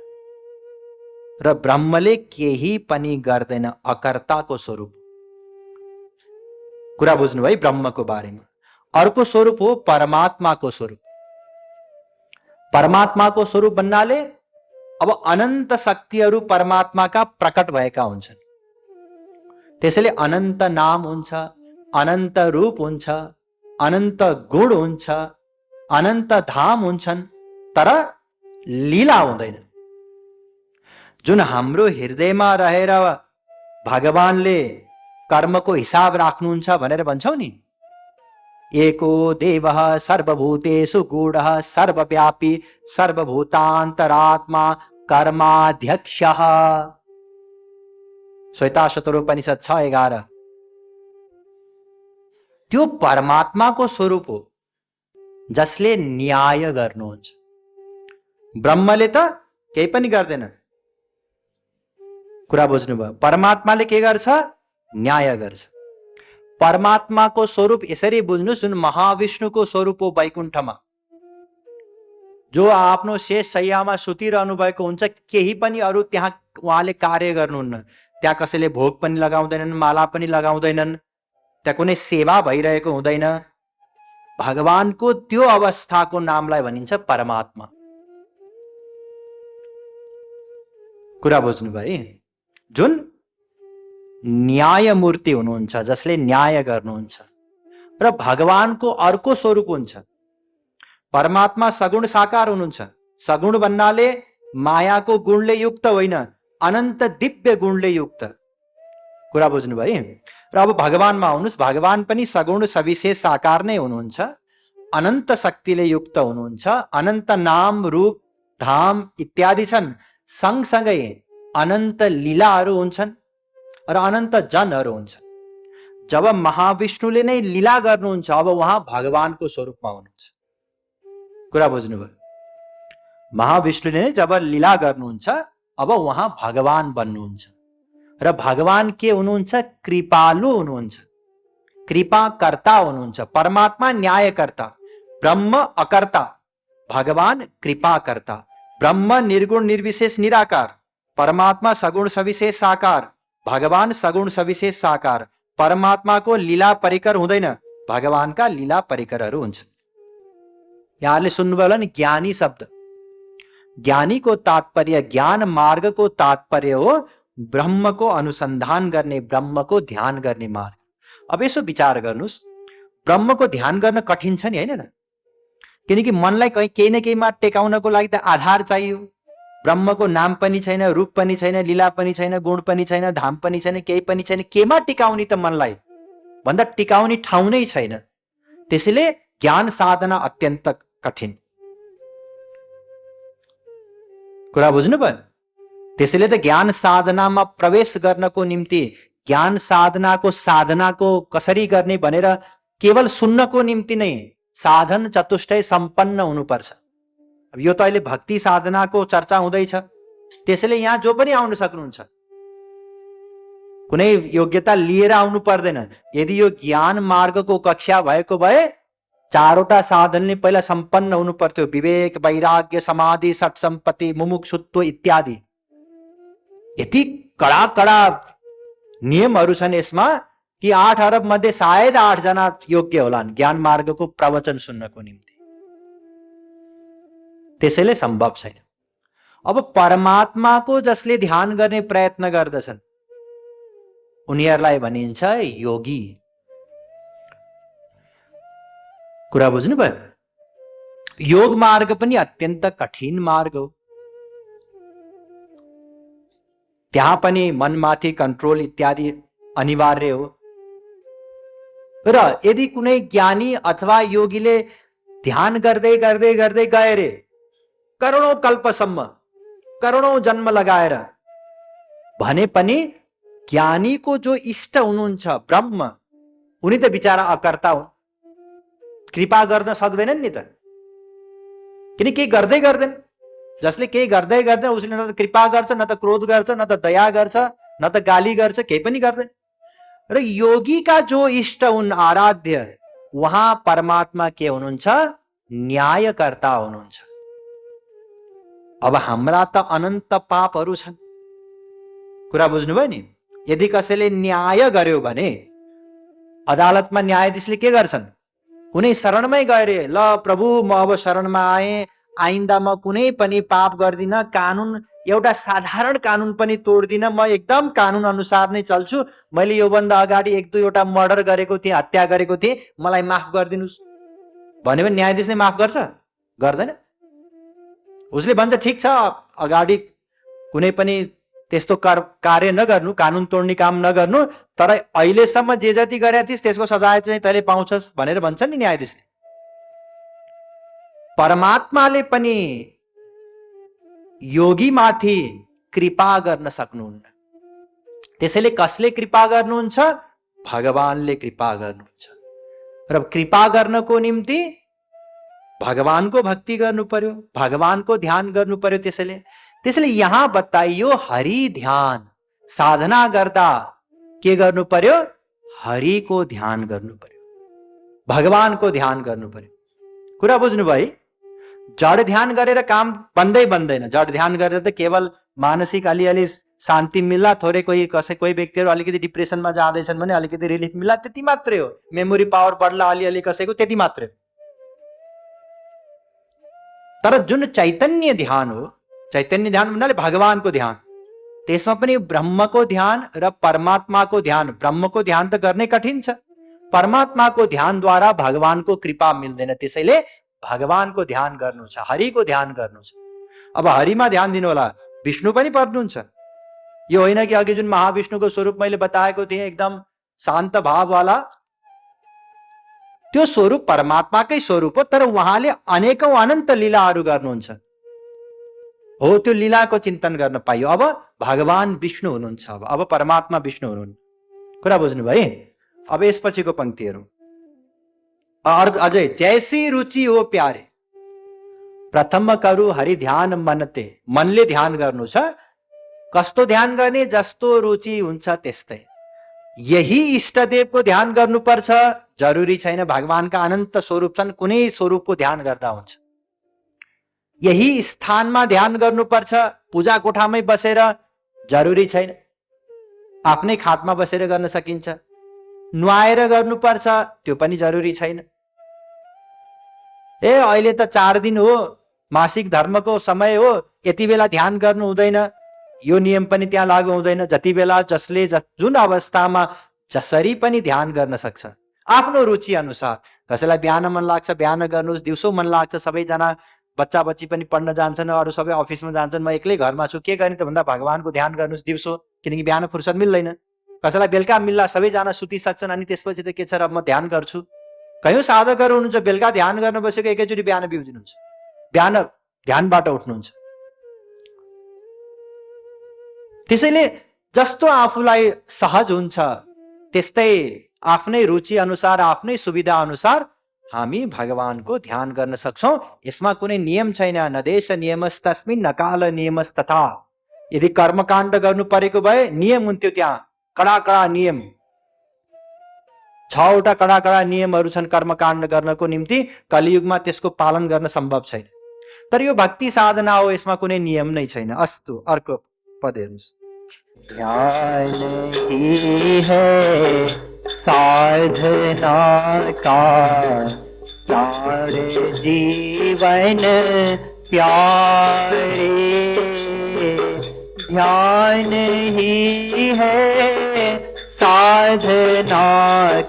र ब्रह्मले केही पनि गर्दैन, अकर्ताको स्वरूप। कुरा बुझ्नु है ब्रह्मको बारेमा। अर्को स्वरूप हो परमात्माको स्वरूप। परमात्माको स्वरूप भन्नाले अब अनन्त शक्तिहरू परमात्माका प्रकट भएका हुन्छन्। त्यसैले अनन्त नाम हुन्छ, अनन्त रूप हुन्छ, अनन्त गुण हुन्छ, अनन्त धाम हुन्छन्, तर लीला हुँदैन। जुन हाम्रो हृदयमा रहेर भगवानले कर्मको हिसाब राख्नुहुन्छ भनेर भन्छौ नि, एको देवः सर्वभूतेषु गूढः सर्वव्यापी सर्वभूतान्तरात्मा कर्माध्यक्षः। श्वेताशतरोपनिषद 6:11। त्यो परमात्माको स्वरूप हो जसले न्याय गर्नुहुन्छ। ब्रह्मले त केही पनि गर्दैन। कुरा बुझ्नुभयो? परमात्माले के गर्छ? न्याय गर्छ। परमात्माको स्वरूप यसरी बुझ्नुस्, जुन महाविष्णुको स्वरूप हो वैकुण्ठमा, जो आफ्नो शेष शय्यामा सुतिरहनु भएको हुन्छ, केही पनि अरू त्यहाँ उहाँले कार्य गर्नुहुन्न। त्यहाँ कसैले भोग पनि लगाउँदैनन्, माला पनि लगाउँदैनन्, त्यहाँ कुनै सेवा भइरहेको हुँदैन। भगवानको त्यो अवस्थाको नामलाई भनिन्छ परमात्मा। कुरा बुझ्नुभयो? जुन न्यायमूर्ति हुनुहुन्छ, जसले न्याय गर्नुहुन्छ। र भगवानको अर्को स्वरूप हुन्छ, परमात्मा सगुण साकार हुनुहुन्छ। सगुण भन्नाले मायाको गुणले युक्त होइन, अनन्त दिव्य गुणले युक्त। कुरा बुझ्नुभयो? र अब भगवानमा आउनुहोस्। भगवान पनि सगुण सविशेष साकार नै हुनुहुन्छ, अनन्त शक्तिले युक्त हुनुहुन्छ, अनन्त नाम रूप धाम इत्यादि छन्। सँगसँगै अनन्त लीलाहरू हुन्छन् र अनन्त जनहरू हुन्छन्। जब महाविष्णुले नै लीला गर्नुहुन्छ, अब उहाँ भगवानको स्वरूपमा हुनुहुन्छ। कुरा बुझ्नुभयो? महाविष्णुले नै जब लीला गर्नुहुन्छ, अब उहाँ भगवान बन्नुहुन्छ। र भगवान के हुनुहुन्छ? कृपालु हुनुहुन्छ, कृपाकर्ता हुनुहुन्छ। परमात्मा न्यायकर्ता, ब्रह्म अकर्ता, भगवान कृपाकर्ता। ब्रह्म निर्गुण निर्विशेष निराकार, परमात्मा सगुण सविशेष साकार, भगवान सगुण सविशेष साकार। परमात्माको लीला परिकर हुँदैन, भगवानका लीला परिकरहरू हुन्छन्। यहाँले सुन्नुभयो होला नि ज्ञानी शब्द। ज्ञानीको तात्पर्य, ज्ञान मार्गको तात्पर्य हो ब्रह्मको अनुसन्धान गर्ने, ब्रह्मको ध्यान गर्ने मार्ग। अब यसो विचार गर्नुहोस्, ब्रह्मको ध्यान गर्न कठिन छ नि, होइन र? किनकि मनलाई केही न केहीमा टेकाउनको लागि त आधार चाहियो। ब्रह्मको नाम पनि छैन, रूप पनि छैन, लीला पनि छैन, गुण पनि छैन, धाम पनि छैन, केही पनि छैन। केमा टिकाउने त मनलाई? भन्दा टिकाउने ठाउँ नै छैन। त्यसैले ज्ञान साधना अत्यन्त कठिन। कुरा बुझ्नुभयो? त्यसैले त ज्ञान साधनामा प्रवेश गर्नको निम्ति, ज्ञान साधनाको साधनाको कसरी गर्ने भनेर केवल सुन्नको निम्ति नै साधन चतुष्टय सम्पन्न हुनुपर्छ। अब यो त अहिले भक्ति साधनाको चर्चा हुँदैछ, त्यसैले यहाँ जो पनि आउन सक्नुहुन्छ, कुनै योग्यता लिएर आउनु पर्दैन। यदि यो ज्ञान मार्गको कक्षा भएको भए चारवटा साधनले पहिला सम्पन्न हुनु पर्थ्यो। विवेक, वैराग्य, समाधि, षट सम्पत्ति, मुमुक्षुत्व इत्यादि। यति कडा कडा नियमहरू छन् यसमा कि 8 अरब मध्ये सायद 8 जना योग्य होलान् ज्ञान मार्गको प्रवचन सुन्नको निम्ति। त्यसैले सम्भव छैन। अब परमात्माको जसले ध्यान गर्ने प्रयत्न गर्दछन्, उनीहरूलाई भनिन्छ योगी। कुरा बुझ्नुभयो? योग मार्ग पनि अत्यन्त कठिन मार्ग हो। त्यहाँ पनि मनमाथि कन्ट्रोल इत्यादि अनिवार्य हो। र यदि कुनै ज्ञानी अथवा योगीले ध्यान गर्दै गर्दै गर्दै गए रे करोडौं कल्पसम्म, करोडौं जन्म लगाएर भने पनि ज्ञानीको जो इष्ट हुनुहुन्छ ब्रह्म, उनी त बिचारा अकर्ता हुन्, कृपा गर्न सक्दैनन् नि त। किन केही गर्दै गर्दैन। जसले केही गर्दै गर्दैन उसले न त कृपा गर्छ, न त क्रोध गर्छ, न त दया गर्छ, न त गाली गर्छ, केही पनि गर्दैन। र योगीका जो इष्ट हुन् आराध्य, उहाँ परमात्मा के हुनुहुन्छ? न्यायकर्ता हुनुहुन्छ। अब हाम्रा त अनन्त पापहरू छन्, कुरा बुझ्नुभयो नि। यदि कसैले न्याय गर्यो भने अदालतमा न्यायाधीशले के गर्छन्? कुनै शरणमै गएर ल प्रभु म अब शरणमा आएँ, आइन्दा म कुनै पनि पाप गर्दिन, कानुन एउटा साधारण कानुन पनि तोड्दिन, म एकदम कानुन अनुसार नै चल्छु, मैले योभन्दा अगाडि 1-2 मर्डर गरेको थिएँ, हत्या गरेको थिएँ, मलाई माफ गरिदिनुस् भन्यो भने न्यायाधीशले माफ गर्छ? गर्दैन। उसले भन्छ ठिक छ, अगाडि कुनै पनि त्यस्तो कार्य नगर्नु, कानुन तोड्ने काम नगर्नु, तर अहिलेसम्म जे जति गरेका थिइस् त्यसको सजाय चाहिँ तैँले पाउँछस् भनेर भन्छ नि न्यायाधीशले। परमात्माले पनि योगीमाथि कृपा गर्न सक्नुहुन्न। त्यसैले कसले कृपा गर्नुहुन्छ? भगवानले कृपा गर्नुहुन्छ। र कृपा गर्नको निम्ति भगवानको भक्ति गर्नु पर्यो, भगवानको ध्यान गर्नु पर्यो। त्यसैले यहाँ बताइयो हरि ध्यान साधना गर्दा के गर्नु पर्यो? हरिको ध्यान गर्नु पर्यो, भगवानको ध्यान गर्नु पर्यो। कुरा बुझ्नु भयो? जड ध्यान गरेर काम बन्दैन। जड ध्यान गरेर त केवल मानसिक अलिअलि शान्ति मिल्ला, थोरै कोही व्यक्तिहरू अलिकति डिप्रेसनमा जाँदैछन् भने अलिकति रिलिफ मिल्ला, त्यति मात्रै हो। मेमोरी पावर बढ्ला अलिअलि कसैको, त्यति मात्रै हो। तर जुन चैतन्य ध्यान हो, चैतन्य ध्यान भन्नाले भगवानको ध्यान, त्यसमा पनि ब्रह्मको ध्यान र परमात्माको ध्यान। ब्रह्मको ध्यान त गर्नै कठिन छ, परमात्माको ध्यानद्वारा भगवानको कृपा मिल्दैन। त्यसैले भगवानको ध्यान गर्नु छ, हरिको ध्यान गर्नु छ। अब हरिमा ध्यान दिनु होला, विष्णु पनि पर्नुहुन्छ। यो होइन कि अघि जुन महाविष्णुको स्वरूप मैले बताएको थिएँ एकदम शान्त भाववाला, त्यो स्वरूप परमात्माकै स्वरूप हो, तर उहाँले अनेकौं अनन्त लीलाहरू गर्नुहुन्छ। हो, त्यो लीलाको चिन्तन गर्न पाइयो। अब भगवान विष्णु हुनुहुन्छ, अब परमात्मा विष्णु हुनुहुन्छ। कुरा बुझ्नु भयो? अब यसपछिको पंक्तिहरू अझै, जैसी रुचि हो प्यारे प्रथम करू हरि ध्यान मनते। मनले ध्यान गर्नु छ। कस्तो ध्यान गर्ने? जस्तो रुचि हुन्छ त्यस्तै। यही इष्टदेवको ध्यान गर्नुपर्छ, जरुरी छैन भगवानका अनन्त स्वरूप छन्, कुनै स्वरूपको ध्यान गर्दा हुन्छ। यही स्थानमा ध्यान गर्नुपर्छ, पूजा कोठामै बसेर जरुरी छैन, आफ्नै खाटमा बसेर गर्न सकिन्छ। नुहाएर गर्नुपर्छ, त्यो पनि जरुरी छैन। अहिले त 4 दिन हो, मासिक धर्मको समय हो, यति बेला ध्यान गर्नु हुँदैन, यो नियम पनि त्यहाँ लागू हुँदैन। जति बेला जसले जुन अवस्थामा जसरी पनि ध्यान गर्न सक्छ, आफ्नो रुचि अनुसार। कसैलाई बिहान मन लाग्छ बिहान गर्नुहोस्, दिउँसो मन लाग्छ, सबैजना बच्चा बच्ची पनि पढ्न जान्छन्, अरू सबै अफिसमा जान्छन्, म एक्लै घरमा छु, के गर्ने त भन्दा भगवानको ध्यान गर्नुहोस् दिउँसो, किनकि बिहान फुर्सद मिल्दैन। कसैलाई बेलुका मिल्ला, सबैजना सुतिसक्छन्, अनि त्यसपछि त के छ र म ध्यान गर्छु। कयौं साधकहरू हुनुहुन्छ बेलुका ध्यान गर्न बसेको एकैचोटि बिहान बिउजिनुहुन्छ, बिहान ध्यानबाट उठ्नुहुन्छ। त्यसैले जस्तो आफूलाई सहज हुन्छ त्यस्तै आफ्नै रुचि अनुसार, आफ्नै सुविधा अनुसार हामी भगवानको ध्यान गर्न सक्छौं। यसमा कुनै नियम छैन। न देश नियमस्तस्मिन् न काल नियमस्तथा। यदि कर्मकाण्ड गर्नु परेको भए नियम हुन्थ्यो, त्यहाँ कडा नियम, 6वटा कडा नियमहरू छन् कर्मकाण्ड गर्नको निम्ति। कलियुगमा त्यसको पालन गर्न सम्भव छैन। तर यो भक्ति साधना हो, यसमा कुनै नियम नै छैन। अस्तु, अर्को पद हेर्नुस्। ध्यान ही है साधना का प्यारे जीवन प्यारे। ध्यान ही है साधना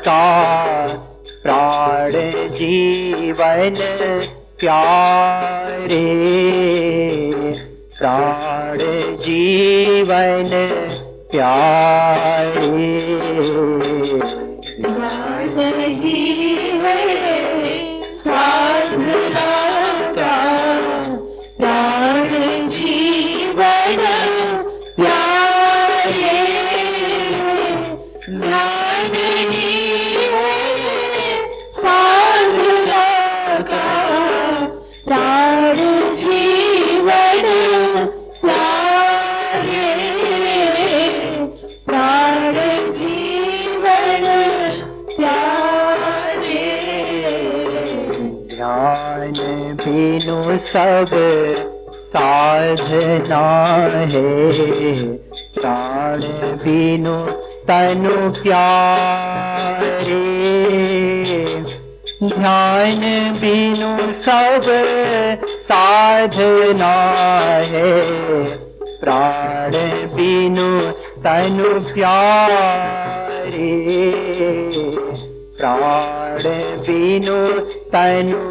का प्राण जीवन प्यारे, प्राण प्राण जीवन प्यारे। प्राण ही है साधना का, प्राण जीवन प्यारे। ज्ञान ही है साधना का, प्राण जीवन प्यारे। प्राण जीवन प्यारे। ध्यान बिनु सब साधना है, प्राण बिनु तनु प्यारे। ध्यान बिनु सब साधना है, प्राण बिनु तनु प्यारे। प्राण बिनु तनु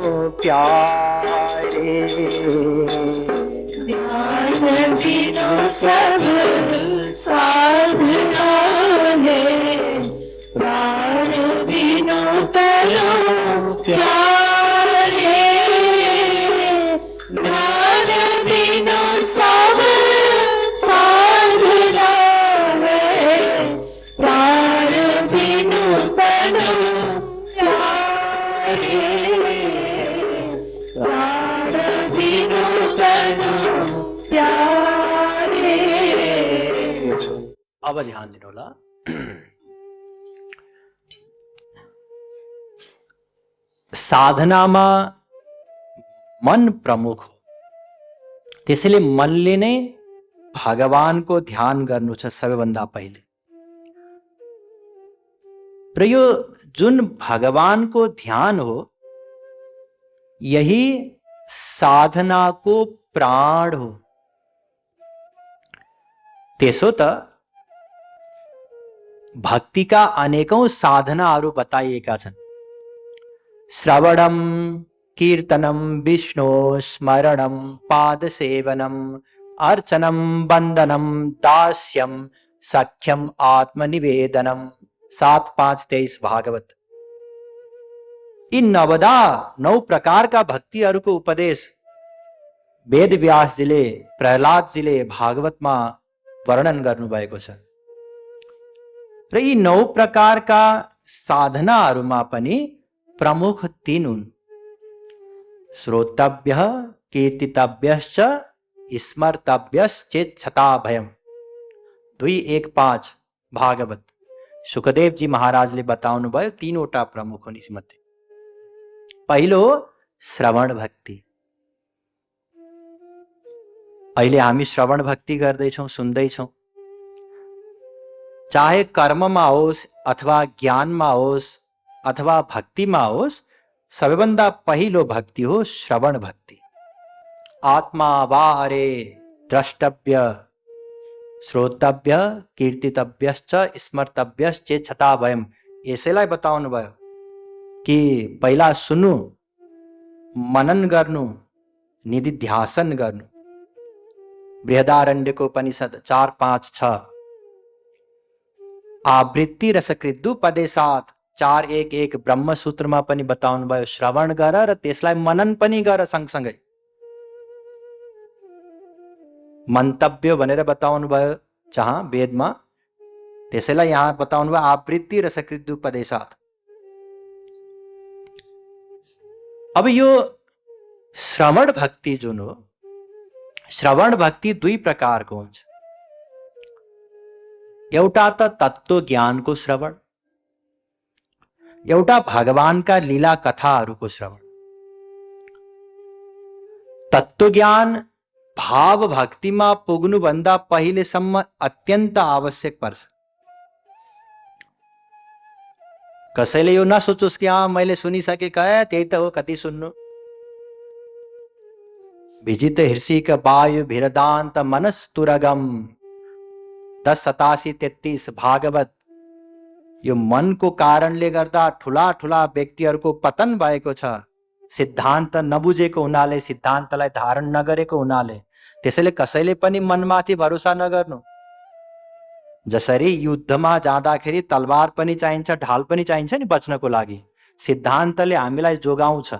प्यारे। ध्यान बिनु सब साधना है, प्राण बिनु तनु प्यारे। ज्ञान बिनु सब साधना है, प्राण बिनु तनु प्यारे। प्राण बिनु तनु प्यारे। अब ध्यान दिनोला સાધનામાં મન પ્રમુખ हो, त्यसैले मनले नै भगवानको ध्यान गर्नु छ सबैभन्दा पहिले। र यो जुन भगवानको ध्यान हो, यही साधनाको प्राण हो। त्यसो त भक्तिका अनेकौं साधनाहरू बताइएका छन्। श्रवणम, कीर्तनम, विष्णु स्मरणम, पाद सेवनम, अर्चनम, वंदनम, दास्यम, सख्यम, आत्मनिवेदनम। 7:5-23 भागवत। यी 9 प्रकारका भक्तिहरूको उपदेश वेद व्यासजीले, प्रहलादजीले भागवतमा वर्णन गर्नुभएको छ। र यी 9 प्रकारका साधनाहरूमा पनि प्रमुख 3 हुन्। श्रोतव्यः, कीर्तितव्यश्च, स्मर्तव्यश्चेत् छताभयम्। 2:1-5 भागवत। सुखदेव जी महाराजले बताउनु भयो 3वटा प्रमुख हुन् यसमध्ये। पहिलो हो श्रवण भक्ति। अहिले हामी श्रवण भक्ति गर्दैछौँ, सुन्दैछौँ। चाहे कर्ममा होस् अथवा ज्ञानमा होस् अथवा भक्तिमा होस्, सबैभन्दा पहिलो भक्ति हो श्रवण भक्ति। आत्मा वाहरे द्रष्टव्य, श्रोतव्य, कीर्तितव्यश्च, स्मर्तव्यश्चेत् छताभयम्। यसैलाई बताउनु भयो कि पहिला सुन्नु, मनन गर्नु, निधिध्यासन गर्नु। बृहदारण्यको उपनिषद 4:5-6। आवृत्ति रसकृदुपदेशात् 4:1-1 ब्रह्मसूत्रमा पनि बताउनु भयो श्रवण गर र त्यसलाई मनन पनि गर सँगसँगै। मन्तव्य भनेर बताउनु भयो जहाँ वेदमा, त्यसैलाई यहाँ बताउनु भयो आवृत्ति रसकृदुपदेशात्। अब यो श्रवण भक्ति जुन हो, श्रवण भक्ति 2 प्रकारको हुन्छ। एउटा त तत्त्व ज्ञानको श्रवण, एउटा भगवानका लीला कथाहरूको श्रवण। तत्त्व ज्ञान भाव भक्तिमा पुग्नुभन्दा पहिलेसम्म अत्यन्त आवश्यक पर्छ। कसैले यो नसोचोस् कि मैले सुनिसकेका त्यही त हो, कति सुन्नु। विजित हृषिक वायु भिरदान्त मनस्तुरगम। 10:87-33 भागवत। यो मनको कारणले गर्दा ठुला ठुला व्यक्तिहरूको पतन भएको छ। सिद्धान्त नबुझेको हुनाले, सिद्धान्तलाई धारण नगरेको हुनाले, त्यसैले कसैले पनि मनमाथि भरोसा नगर्नु। जसरी युद्धमा जाँदाखेरि तलवार पनि चाहिन्छ, ढाल पनि चाहिन्छ नि बच्नको लागि, सिद्धान्तले हामीलाई जोगाउँछ।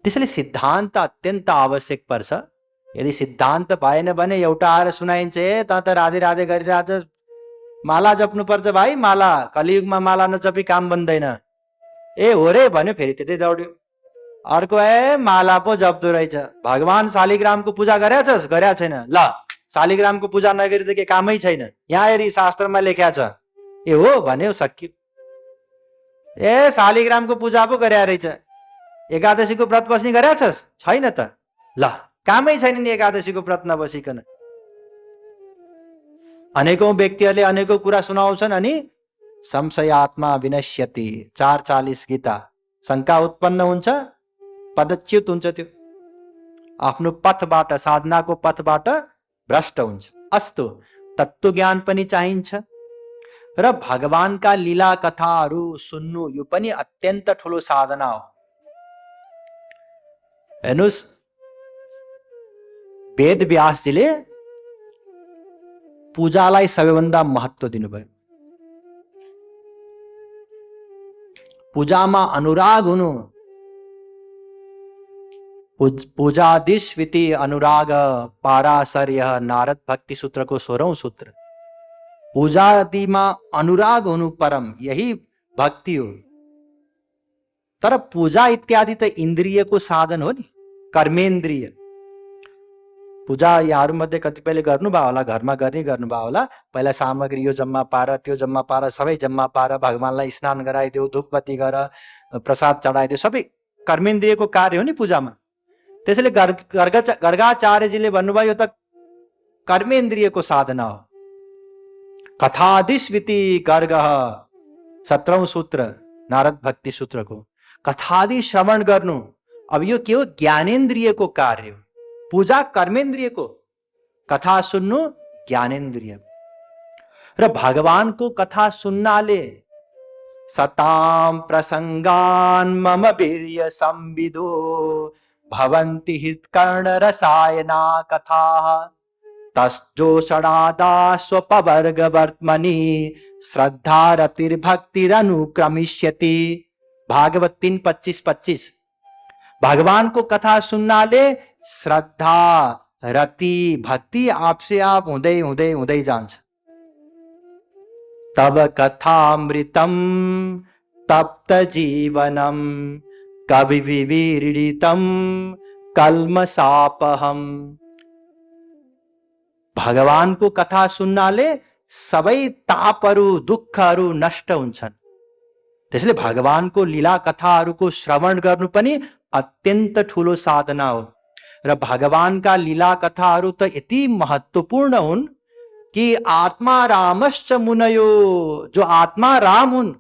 त्यसैले सिद्धान्त अत्यन्त आवश्यक पर्छ। यदि सिद्धान्त भएन भने एउटा आएर सुनाइन्छ, ए त त राधे राधे गरिरहेछ, माला जप्नु पर्छ भाइ, माला, कलियुगमा माला नजपी काम बन्दैन। ए हो रे भन्यो, फेरि त्यतै दौड्यो। अर्को, ए माला पो जप्दो रहेछ, भगवान शालिग्रामको पूजा गरेछस्? गरेका छैन। ल शालिग्रामको पूजा नगरी त के कामै छैन, यहाँ हेरी शास्त्रमा लेख्या छ। ए हो भन्यो, सक्यो। ए शालिग्रामको पूजा पो गरे रहेछ, एकादशीको व्रत बस्ने गरेछस्? छैन त। ल कामै छैन नि एकादशीको व्रत नबसिकन। अनेकौं व्यक्तिहरूले अनेकौं कुरा सुनाउँछन् अनि संशयात्मा विनश्यति 4:40 गीता। शङ्का उत्पन्न हुन्छ, पदच्युत हुन्छ, त्यो आफ्नो पथबाट, साधनाको पथबाट भ्रष्ट हुन्छ। अस्तु, तत्त्व ज्ञान पनि चाहिन्छ र भगवानका लीला कथाहरू सुन्नु यो पनि अत्यन्त ठुलो साधना हो। हेर्नुहोस्, वेद व्यासजीले पूजालाई सबैभन्दा महत्त्व दिनुभयो। पूजामा अनुराग हुनु, पूजादिस्विति अनुराग पाराशर्य, नारद भक्ति सूत्रको 16औं सूत्र। पूजादिमा अनुराग हुनु परम, यही भक्ति हो। तर पूजा इत्यादि त इन्द्रियको साधन हो नि, कर्मेन्द्रिय। पूजा यहाँहरू मध्ये कतिपयले गर्नुभयो होला, घरमा गर्नुभयो होला। पहिला सामग्री यो जम्मा पार, त्यो जम्मा पार, सबै जम्मा पार, भगवानलाई स्नान गराइदेऊ, धूपबत्ती गर, प्रसाद चढाइदेऊ, सबै कर्मेन्द्रियको कार्य हो नि पूजामा। त्यसैले गर्गाचार्यजीले भन्नुभयो यो त कर्मेन्द्रियको साधना हो। कथादिस्विति गर्ग 17औं सूत्र नारद भक्ति सूत्रको। कथादि श्रवण गर्नु, अब यो के हो? ज्ञानेन्द्रियको कार्य हो। पूजा कर्मेन्द्रियको, कथा सुन्नु ज्ञानेन्द्रिय। र भगवानको कथा सुन्नाले सताम प्रसंगान मम वीर्य संविदो भवन्ति हितकर्ण रसायना कथा तस्जोषणादा स्वपवर्ग वर्त्मनि श्रद्धा रतिर्भक्तिरनुक्रमिष्यति। भागवत 3:25-25। भगवान को कथा सुन्नाले श्रद्धा, रति, भक्ति आपसे आप हुँदै हुँदै हुँदै जान्छ। तब कथामृतम तप्त जीवनम कवि विवीरितम कल्मषापहम। भगवानको कथा सुन्नाले सबै तापहरू, दुःखहरू नष्ट हुन्छन्। त्यसैले भगवानको लीला कथाहरूको श्रवण गर्नु पनि अत्यन्त ठुलो साधना हो। र भगवानका लीला कथाहरू त यति महत्त्वपूर्ण हुन् कि आत्मा रामश्च मुनयो, जो आत्मा राम हुन्,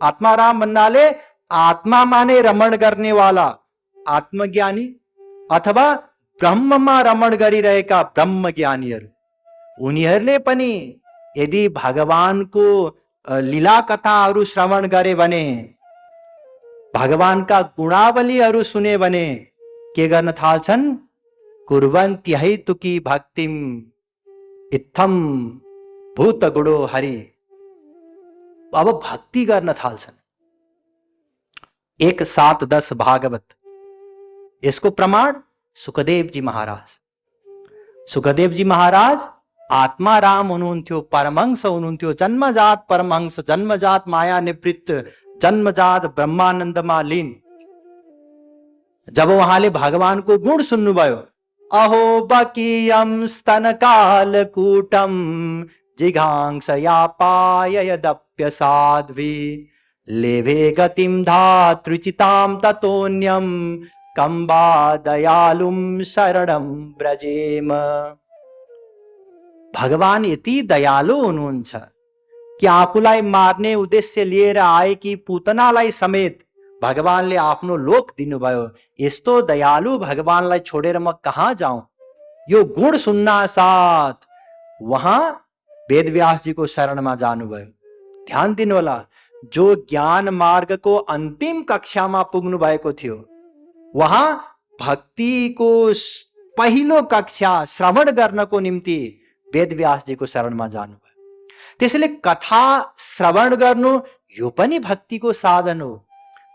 आत्मा राम भन्नाले आत्मामा नै रमण गर्नेवाला आत्मज्ञानी अथवा ब्रह्ममा रमण गरिरहेका ब्रह्मज्ञानीहरू, उनीहरूले पनि यदि भगवानको लीला कथाहरू श्रवण गरे भने, भगवानका गुणावलीहरू सुने भने के गर्न थाल्छन्? कुर्वन्त्यहैतुकी भक्तिम इत्थम भूत गुणो हरि। अब भक्ति गर्न थाल्छन्। 1:7-10 भागवत। यसको प्रमाण सुखदेव जी महाराज। सुखदेव जी महाराज आत्मा राम हुनुहुन्थ्यो, परमहंस हुनुहुन्थ्यो, जन्मजात परमहंस, जन्मजात माया निवृत्त, जन्मजात ब्रह्मानन्दमा लीन। जब उहाँले भगवानको गुण सुन्नुभयो, अहो बकीयम स्तन कालकूटम जिघांसयापाय यदप्य साध्वी लेभे गतिम धातृचिताम ततोन्यम कम्बा दयालुम शरणम ब्रजेम। भगवान यति दयालु हुनुहुन्छ कि आफूलाई मार्ने उद्देश्य लिएर आएकी पूतनालाई समेत भगवानले आफ्नो लोक दिनुभयो। यस्तो दयालु भगवानलाई छोडेर म कहाँ जाऊं? यो गुण सुन्ना साथ वहाँ वेदव्यासजीको शरणमा जानुभयो। ध्यान दिनुहोला, जो ज्ञान मार्गको अन्तिम कक्षामा पुग्नु भएको थियो, वहाँ भक्तिको पहिलो कक्षा श्रवण गर्नको निम्ति वेदव्यासजीको शरणमा जानुभयो। त्यसैले कथा श्रवण गर्नु यो पनि भक्तिको साधन हो।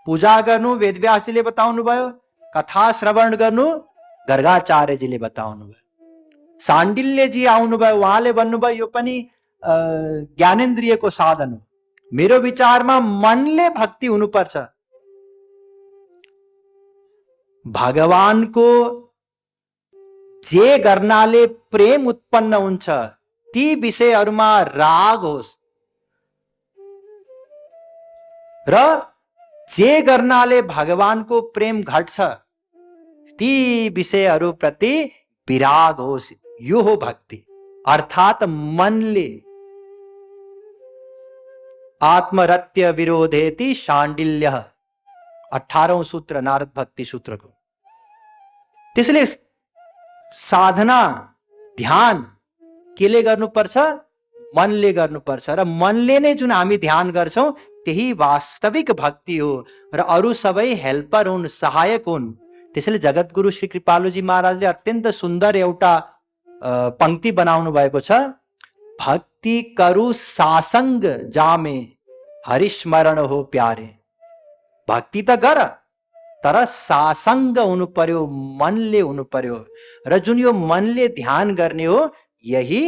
पूजा गर्नु वेदव्यासजीले बताउनु भयो, कथा श्रवण गर्नु गर्गाचार्यजीले बताउनु भयो। साण्डिल्यजी आउनुभयो, उहाँले भन्नुभयो यो पनि ज्ञानेन्द्रियको साधन हो। मेरो विचारमा मनले भक्ति हुनुपर्छ। भगवानको जे गर्नाले प्रेम उत्पन्न हुन्छ ती विषयहरूमा राग होस् र जे गर्नाले भगवानको प्रेम घट्छ ती विषयहरूप्रति विराग होस्, यो हो भक्ति। अर्थात मनले। आत्मरत्य विरोधेति शाण्डिल्य 18औं सूत्र नारद भक्ति सूत्रको। त्यसैले साधना ध्यान केले गर्नुपर्छ? मनले गर्नुपर्छ र मनले नै जुन हामी ध्यान गर्छौं त्यही वास्तविक भक्ति हो र अरू सबै हेल्पर हुन्, सहायक हुन्। त्यसैले जगतगुरु श्री कृपालुजी महाराजले अत्यन्त सुन्दर एउटा पंक्ति बनाउनु भएको छ। भक्ति करु सासंग जामे हरिस्मरण हो प्यारे। भक्ति त गर तर सासंग हुनु पर्यो, मनले हुनु पर्यो र जुन यो मनले ध्यान गर्ने हो यही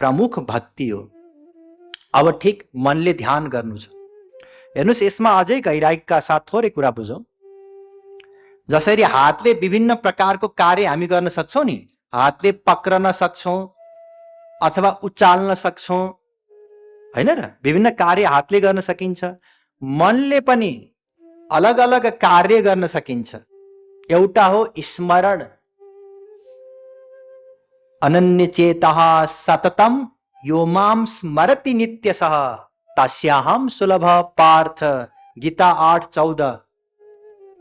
प्रमुख भक्ति हो। अब ठिक मनले ध्यान गर्नु छ। हेर्नुस्, यसमा अझै गहिराइका साथ थोरै कुरा बुझौं। जसरी हातले विभिन्न प्रकारको कार्य हामी गर्न सक्छौं नि, हातले पक्रन सक्छौं अथवा उचाल्न सक्छौं, हैन र? विभिन्न कार्य हातले गर्न सकिन्छ। मनले पनि अलग अलग कार्य गर्न सकिन्छ। एउटा हो स्मरण। अनन्य चेतः सततम यो माम स्मरति नित्यशः तस्याहम सुलभ पार्थ। गीता 8:14।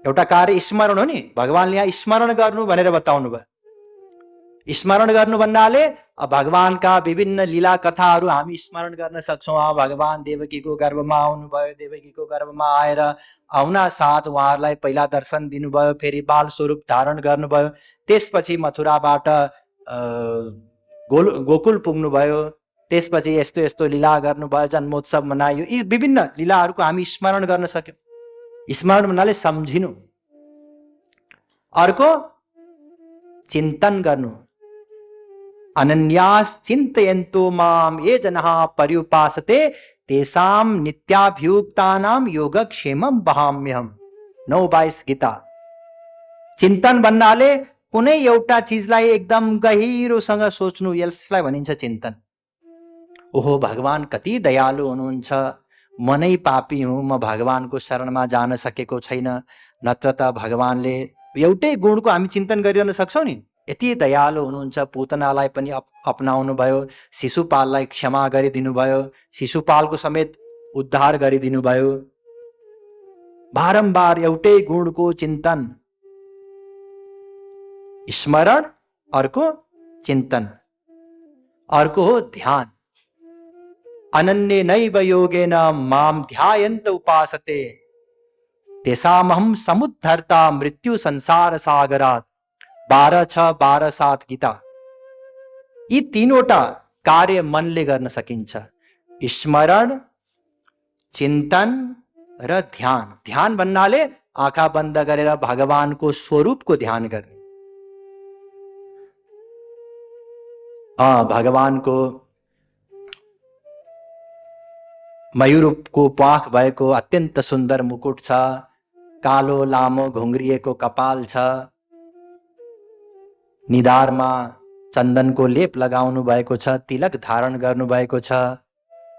एउटा कार्य स्मरण हो नि। भगवानले यहाँ स्मरण गर्नु भनेर बताउनु भयो। स्मरण गर्नु भन्नाले भगवानका विभिन्न लीला कथाहरू हामी स्मरण गर्न सक्छौं। भगवान देवकीको गर्भमा आउनुभयो, देवकीको गर्भमा आएर आउना साथ उहाँहरूलाई पहिला दर्शन दिनुभयो, फेरि बाल स्वरूप धारण गर्नुभयो, त्यसपछि मथुराबाट गोकुल पुग्नुभयो, त्यसपछि यस्तो यस्तो लीला गर्नुभयो, जन्मोत्सव मनायो। यी विभिन्न लीलाहरूको हामी स्मरण गर्न सक्यौं। स्मरण भन्नाले सम्झिनु। अर्को चिन्तन गर्नु। अनन्यास चिन्तयन्तो माम ये जनाः पर्युपासते तेषां नित्याभियुक्तानां योगक्षेमं वहाम्यहम्। 9:22 गीता। चिन्तन भन्नाले कुनै एउटा चीजलाई एकदम गहिरोसँग सोच्नु, यसलाई भनिन्छ चिन्तन। ओहो, भगवान कति दयालु हुनुहुन्छ, म नै पापी हुँ, म भगवानको शरणमा जान सकेको छैन, नत्र त भगवानले एउटै गुणको हामी चिन्तन गरिरहन सक्छौं नि। यति दयालु हुनुहुन्छ, पूतनालाई पनि अपनाउनु भयो, शिशुपाललाई क्षमा गरिदिनु भयो, शिशुपालको समेत उद्धार गरिदिनु भयो। बारम्बार एउटै गुणको चिन्तन। स्मरण, अर्को चिन्तन, अर्को हो ध्यान। अनन्येनैव योगेन माम ध्यायन्त उपासते तेषामहं समुद्धर्ता मृत्यु संसार सागरात्। 12:6, 12:7 गीता। यी तीनवटा कार्य मनले गर्न सकिन्छ। स्मरण, चिन्तन र ध्यान। ध्यान भन्नाले आँखा बन्द गरेर भगवानको स्वरूपको ध्यान गर्ने। भगवानको मयूरको प्वाख भएको अत्यन्त सुन्दर मुकुट छ, कालो लामो घुङ्रिएको कपाल छ, निधारमा चन्दनको लेप लगाउनु भएको छ, तिलक धारण गर्नु भएको छ,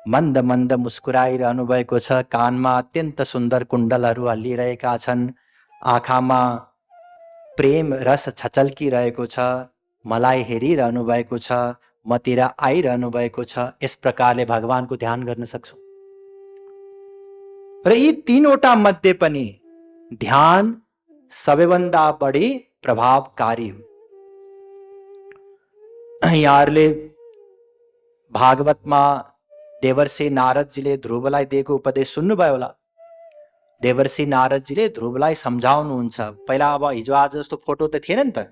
मन्द मन्द मुस्कुराइरहनु भएको छ, कानमा अत्यन्त सुन्दर कुण्डलहरू हल्लिरहेका छन्, आँखामा प्रेम रस छचल्किरहेको छ, मलाई हेरिरहनु भएको छ, मतिर आइरहनु भएको छ। यस प्रकारले भगवानको ध्यान गर्न सक्छौं। र यी तीनवटा मध्ये पनि ध्यान सबैभन्दा बढी प्रभावकारी हो। यहाँहरूले भागवतमा देवर्षि नारदजीले ध्रुवलाई दिएको उपदेश सुन्नुभयो होला। देवर्षि नारदजीले ध्रुवलाई सम्झाउनुहुन्छ। पहिला अब हिजो आज जस्तो फोटो त थिएन नि त।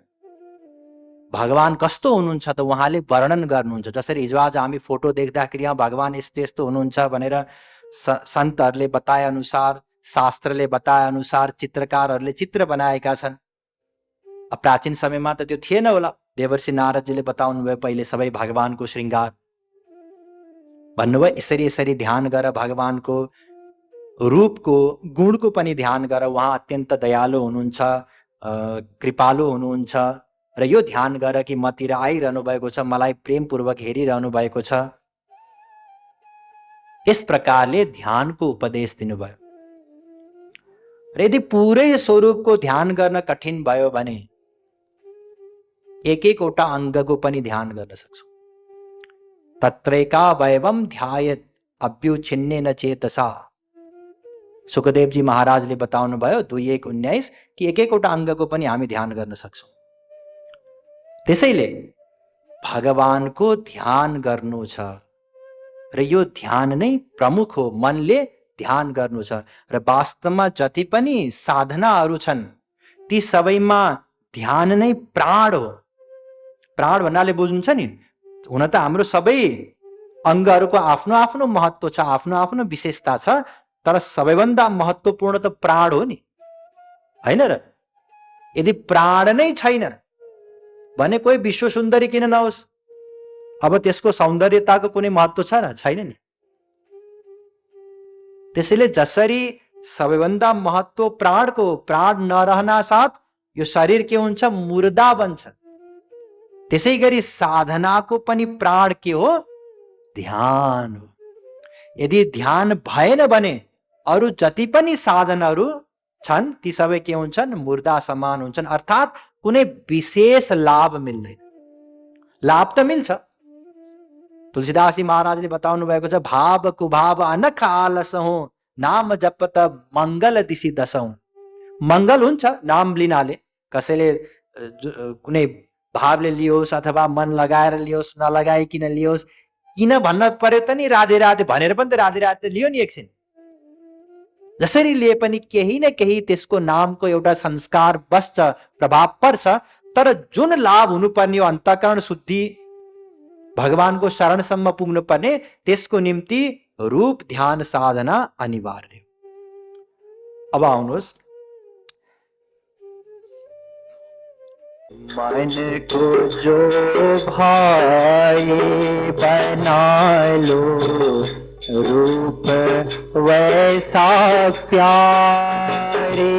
भगवान कस्तो हुनुहुन्छ त उहाँले वर्णन गर्नुहुन्छ। जसरी हिजो आज हामी फोटो देख्दाखेरि भगवान यस्तो यस्तो हुनुहुन्छ भनेर सन्तहरूले बताए अनुसार, शास्त्रले बताए अनुसार चित्रकारहरूले चित्र बनाएका छन्। प्राचीन समयमा त त्यो थिएन होला। देवर्षि नारदजीले बताउनु भयो पहिले सबै भगवानको श्रृङ्गार भन्नुभयो। यसरी यसरी ध्यान गर भगवानको रूपको, गुणको पनि ध्यान गर। उहाँ अत्यन्त दयालु हुनुहुन्छ, कृपालु हुनुहुन्छ र यो ध्यान गर कि मतिर आइरहनु भएको छ, मलाई प्रेमपूर्वक हेरिरहनु भएको छ। यस प्रकारले ध्यानको उपदेश दिनुभयो। र यदि पुरै स्वरूपको ध्यान गर्न कठिन भयो भने एक एकवटा अङ्गको पनि ध्यान गर्न सक्छौँ। तत्रैकावयवं ध्यायेत् अभ्युच्छिन्नेन चेतसा। सुखदेवजी महाराजले बताउनु भयो 2:1:19 कि एक एकवटा अङ्गको पनि हामी ध्यान गर्न सक्छौँ। त्यसैले भगवानको ध्यान गर्नु छ र यो ध्यान नै प्रमुख हो। मनले ध्यान गर्नु छ र वास्तवमा जति पनि साधनाहरू छन् ती सबैमा ध्यान नै प्राण हो। प्राण भन्नाले बुझ्नुहुन्छ नि, हुन त हाम्रो सबै अङ्गहरूको आफ्नो आफ्नो महत्त्व छ, आफ्नो आफ्नो विशेषता छ, तर सबैभन्दा महत्त्वपूर्ण त प्राण हो नि, होइन र? यदि प्राण नै छैन भने कोही विश्व सुन्दरी किन नहोस्? अब त्यसको सौन्दर्यताको कुनै महत्त्व छ र? छैन नि। त्यसैले जसरी सबैभन्दा महत्त्व प्राणको, प्राण नरहना साथ यो शरीर के हुन्छ? मुर्दा बन्छ। त्यसै गरी साधनाको पनि प्राण के हो? ध्यान हो। यदि ध्यान भएन भने अरू जति पनि साधनहरू छन् ती सबै के हुन्छन्? मुर्दा समान हुन्छन्। अर्थात् कुनै विशेष लाभ मिल्दैन। लाभ त मिल्छ। तुलसीदासजी महाराजले बताउनु भएको छ, भाव कुभाव अनख आलस हो, नाम जपत मङ्गल दिशी दशौं। मङ्गल हुन्छ नाम लिनाले। कसैले कुनै भावले लियोस् अथवा मन लगाएर लियोस्, नलगाइकन लियोस्, किन भन्न पर्यो त नि राधे राधे भनेर पनि त राधे राधे लियो नि एकछिन। जसरी लिए पनि केही न केही त्यसको नामको एउटा संस्कार बस्छ, प्रभाव पर्छ। तर जुन लाभ हुनुपर्ने हो, अन्तःकरण शुद्धि, भगवानको शरणसम्म पुग्नु पर्ने, त्यसको निम्ति रूप ध्यान साधना अनिवार्य हो। अब आउनुहोस्, मन को जो भाई बना लो, रूप वैसा प्यारे।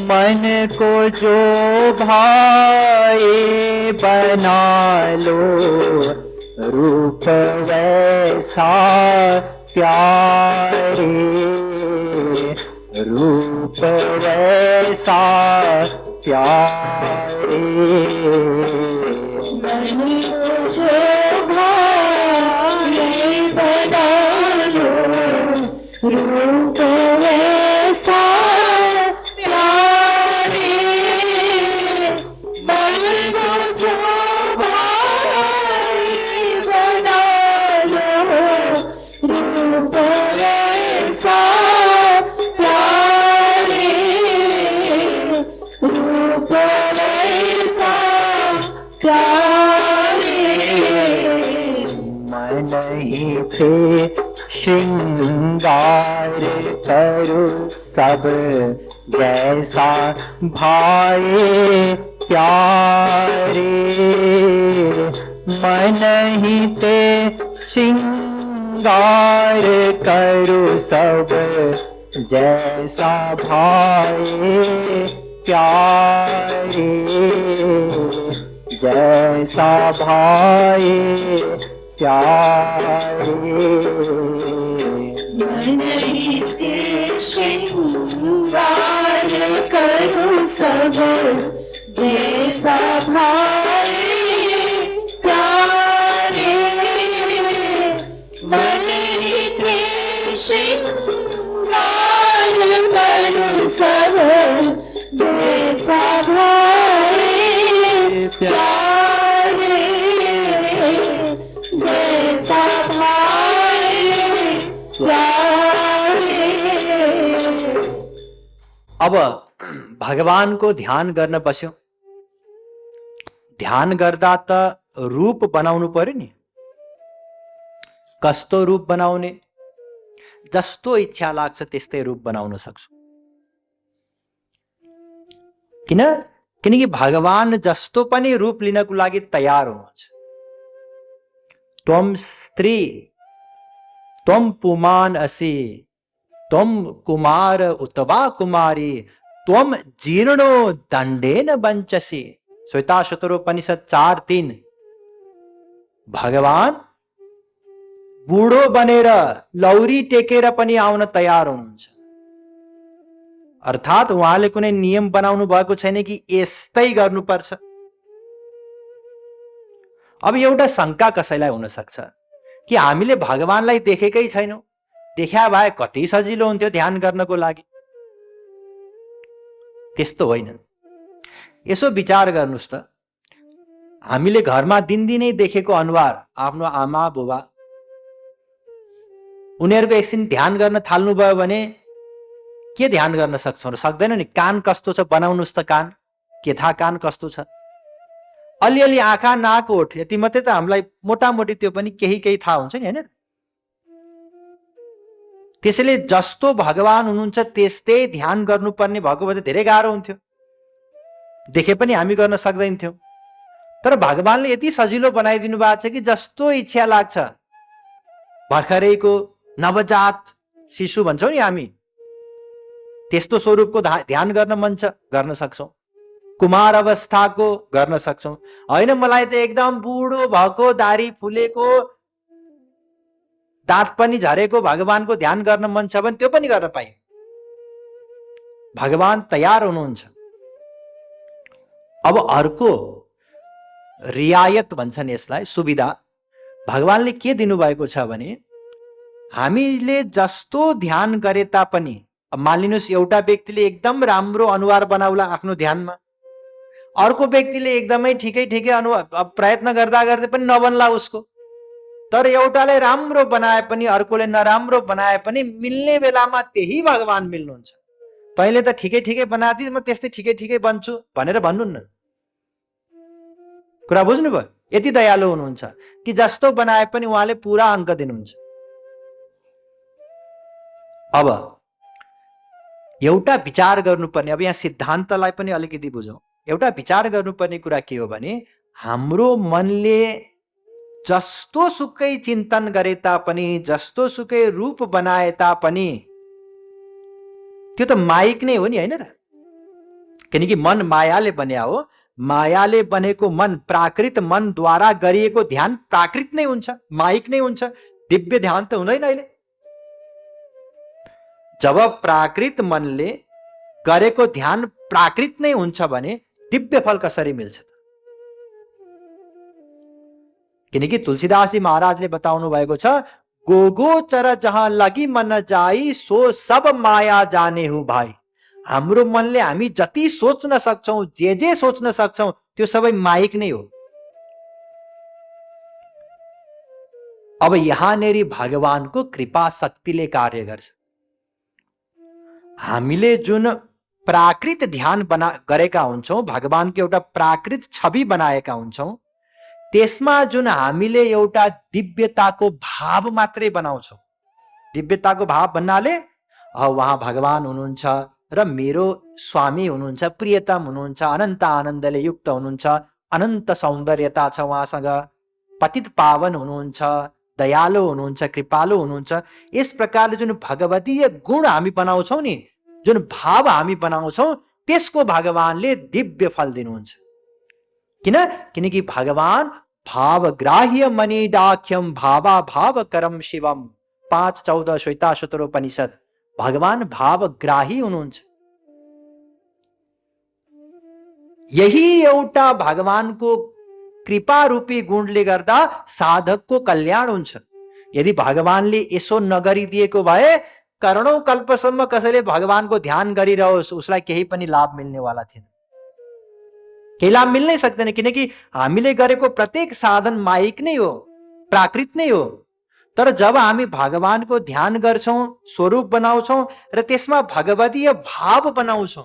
मन को जो भाई बना लो, रूप वैसा प्यारे। रूप वैसा प्यारे। मन को जो भाई बना लो, रूप वैसा प्यारे। मन को जो भाई बना लो, रूप वैसा प्यारे। रूप वैसा प्यारे। मन ही पे श्रृंगार करो सब, जैसा भाए प्यारे। मन ही ते श्रृंगार करो सब, जैसा भाए प्यारे। जैसा भाए प्यारे। मन ही ते श्रृंगार करो सब, जैसा भाए प्यारे। मन ही ते श्रृंगार करो सब, जैसा भाए प्यारे। जैसा भाए प्यारे। अब भगवानको ध्यान गर्न बस्यो ध्यान गर्दा त रूप बनाउनु पर्यो नि। कस्तो रूप बनाउने? जस्तो इच्छा लाग्छ त्यस्तै रूप बनाउन सक्छु। किनकि भगवान जस्तो पनि रूप लिनको लागि तयार हुनुहुन्छ। त्वम स्त्री त्वम पुमान असि त्वम कुमार उतवा कुमारी त्वम जीर्णो दण्डेन वञ्चसि। श्वेताश्वतरोपनिषद 4:3। भगवान बुढो बनेर लौरी टेकेर पनि आउन तयार हुनुहुन्छ। अर्थात् उहाँले कुनै नियम बनाउनु भएको छैन कि यस्तै गर्नुपर्छ। अब एउटा शंका कसैलाई हुन सक्छ कि हामीले भगवानलाई देखेकै छैनौं, देखा भए कति सजिलो हुन्थ्यो ध्यान गर्नको लागि। त्यस्तो होइन। यसो विचार गर्नुस् त, हामीले घरमा दिनदिनै देखेको अनुहार आफ्नो आमा बुबा, उनीहरूको एकछिन ध्यान गर्न थाल्नुभयो भने के ध्यान गर्न सक्छौँ र? सक्दैनौँ नि। कान कस्तो छ बनाउनुस् त, कान के थाहा कान कस्तो छ? अलिअलि आँखा नाक ओठ यति मात्रै त हामीलाई मोटामोटी त्यो पनि केही केही थाहा हुन्छ नि, हैन? त्यसैले जस्तो भगवान हुनुहुन्छ त्यस्तै ध्यान गर्नुपर्ने भएको भए धेरै गाह्रो हुन्थ्यो, देखे पनि हामी गर्न सक्दैनथ्यौं। तर भगवानले यति सजिलो बनाइदिनु भएको छ कि जस्तो इच्छा लाग्छ, भर्खरैको नवजात शिशु भन्छौं नि हामी, त्यस्तो स्वरूपको ध्यान गर्न मन छ, गर्न सक्छौं। कुमार अवस्थाको गर्न सक्छौं। होइन मलाई त एकदम बुढो भएको, दाढी फुलेको, दाँत पनि झरेको भगवानको ध्यान गर्न मन छ भने त्यो पनि गर्न पाइयो। भगवान तयार हुनुहुन्छ। अब अर्को रियायत भन्छन् यसलाई, सुविधा भगवानले के दिनुभएको छ भने हामीले जस्तो ध्यान गरे तापनि, अब मानिलिनुस् एउटा व्यक्तिले एकदम राम्रो अनुहार बनाउला आफ्नो ध्यानमा, अर्को व्यक्तिले एकदमै ठिकै ठिकै अनुहार प्रयत्न गर्दा गर्दै पनि नबन्ला उसको। तर एउटाले राम्रो बनाए पनि अर्कोले नराम्रो बनाए पनि मिल्ने बेलामा त्यही भगवान मिल्नुहुन्छ। तैँले त ठिकै ठिकै बनादिस्, म त्यस्तै ठिकै ठिकै बन्छु भनेर भन्नुहुन्न। कुरा बुझ्नुभयो? यति दयालु हुनुहुन्छ कि जस्तो बनाए पनि उहाँले पूरा अङ्क दिनुहुन्छ। अब एउटा विचार गर्नुपर्ने, अब यहाँ सिद्धान्तलाई पनि अलिकति बुझौँ। एउटा विचार गर्नुपर्ने कुरा के हो भने हाम्रो मनले जस्तो सुकै चिन्तन गरे तापनि, जस्तो सुकै रूप बनाए तापनि त्यो त माइक नै हो नि, हैन र? किनकि मन मायाले बन्या हो। मायाले बनेको मन, प्राकृत मनद्वारा गरिएको ध्यान प्राकृत नै हुन्छ, माइक नै हुन्छ। दिव्य ध्यान त हुँदैन अहिले। जब प्राकृत मनले गरेको ध्यान प्राकृत नै हुन्छ भने दिव्य फल कसरी मिल्छ त? किनकि तुलसीदासजी महाराजले बताउनु भएको छ, गोगोचर जहाँ लगी मन जाई सो सब माया जाने हु भाइ। हाम्रो मनले हामी जति सोच्न सक्छौं, जे सोच्न सक्छौं त्यो सबै माइक नै हो। अब यहाँनेरि भगवानको कृपा शक्तिले कार्य गर्छ। हामीले जुन प्राकृत ध्यान गरेका हुन्छौं, भगवानको एउटा प्राकृत छवि बनाएका हुन्छौं, त्यसमा जुन हामीले एउटा दिव्यताको भाव मात्रै बनाउँछौं। दिव्यताको भाव भन्नाले उहाँ भगवान हुनुहुन्छ र मेरो स्वामी हुनुहुन्छ, प्रियतम हुनुहुन्छ, अनन्त आनन्दले युक्त हुनुहुन्छ, अनन्त सौन्दर्यता छ उहाँसँग, पतित पावन हुनुहुन्छ, दयालु हुनुहुन्छ, कृपालु हुनुहुन्छ। यस प्रकारले जुन भगवतीय गुण हामी बनाउँछौं नि, जुन भाव हामी बनाउँछौं, त्यसको भगवानले दिव्य फल दिनुहुन्छ। किनकि भगवान भावग्राह्य मणिडाख्यम भावा भाव करम शिवम 5:14 श्वेताश्वतरोपनिषद। भगवान भावग्राही हुनुहुन्छ। यही एउटा भगवानको कृपा रूपी गुणले गर्दा साधकको कल्याण हुन्छ। यदि भगवानले यसो नगरिदिएको भए करोडौं कल्पसम्म कसैले भगवानको ध्यान गरिरहोस्, उसलाई केही पनि लाभ मिल्नेवाला थिएन। केही लाभ मिल्नै सक्दैन। किनकि हामीले गरेको प्रत्येक साधन माइक नै हो, प्राकृत नै हो। तर जब हामी भगवानको ध्यान गर्छौं, स्वरूप बनाउँछौं र त्यसमा भगवतीय भाव बनाउँछौं,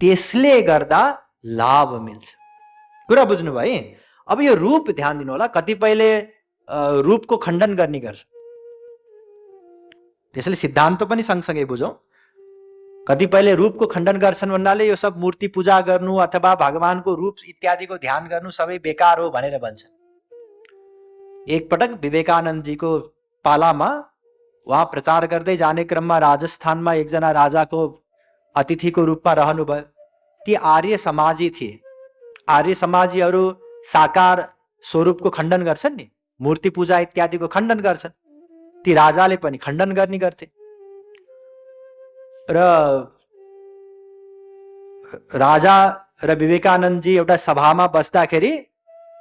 त्यसले गर्दा लाभ मिल्छ। कुरा बुझ्नुभयो है। अब यो रूप ध्यान दिनु होला। कतिपयले रूपको खण्डन गर्ने गर्छ, त्यसैले सिद्धान्त पनि सँगसँगै बुझौँ। कतिपयले रूपको खण्डन गर्छन् भन्नाले यो सब मूर्ति पूजा गर्नु अथवा भगवानको रूप इत्यादिको ध्यान गर्नु सबै बेकार हो भनेर भन्छन्। एकपटक विवेकानन्दजीको पालामा उहाँ प्रचार गर्दै जाने क्रममा राजस्थानमा एकजना राजाको अतिथिको रूपमा रहनुभयो। ती आर्य समाजी थिए। आर्य समाजीहरू साकार स्वरूपको खण्डन गर्छन् नि, मूर्ति पूजा इत्यादिको खण्डन गर्छन्। ती राजाले पनि खण्डन गर्ने गर्थे। र राजा र विवेकानन्दजी एउटा सभामा बस्दाखेरि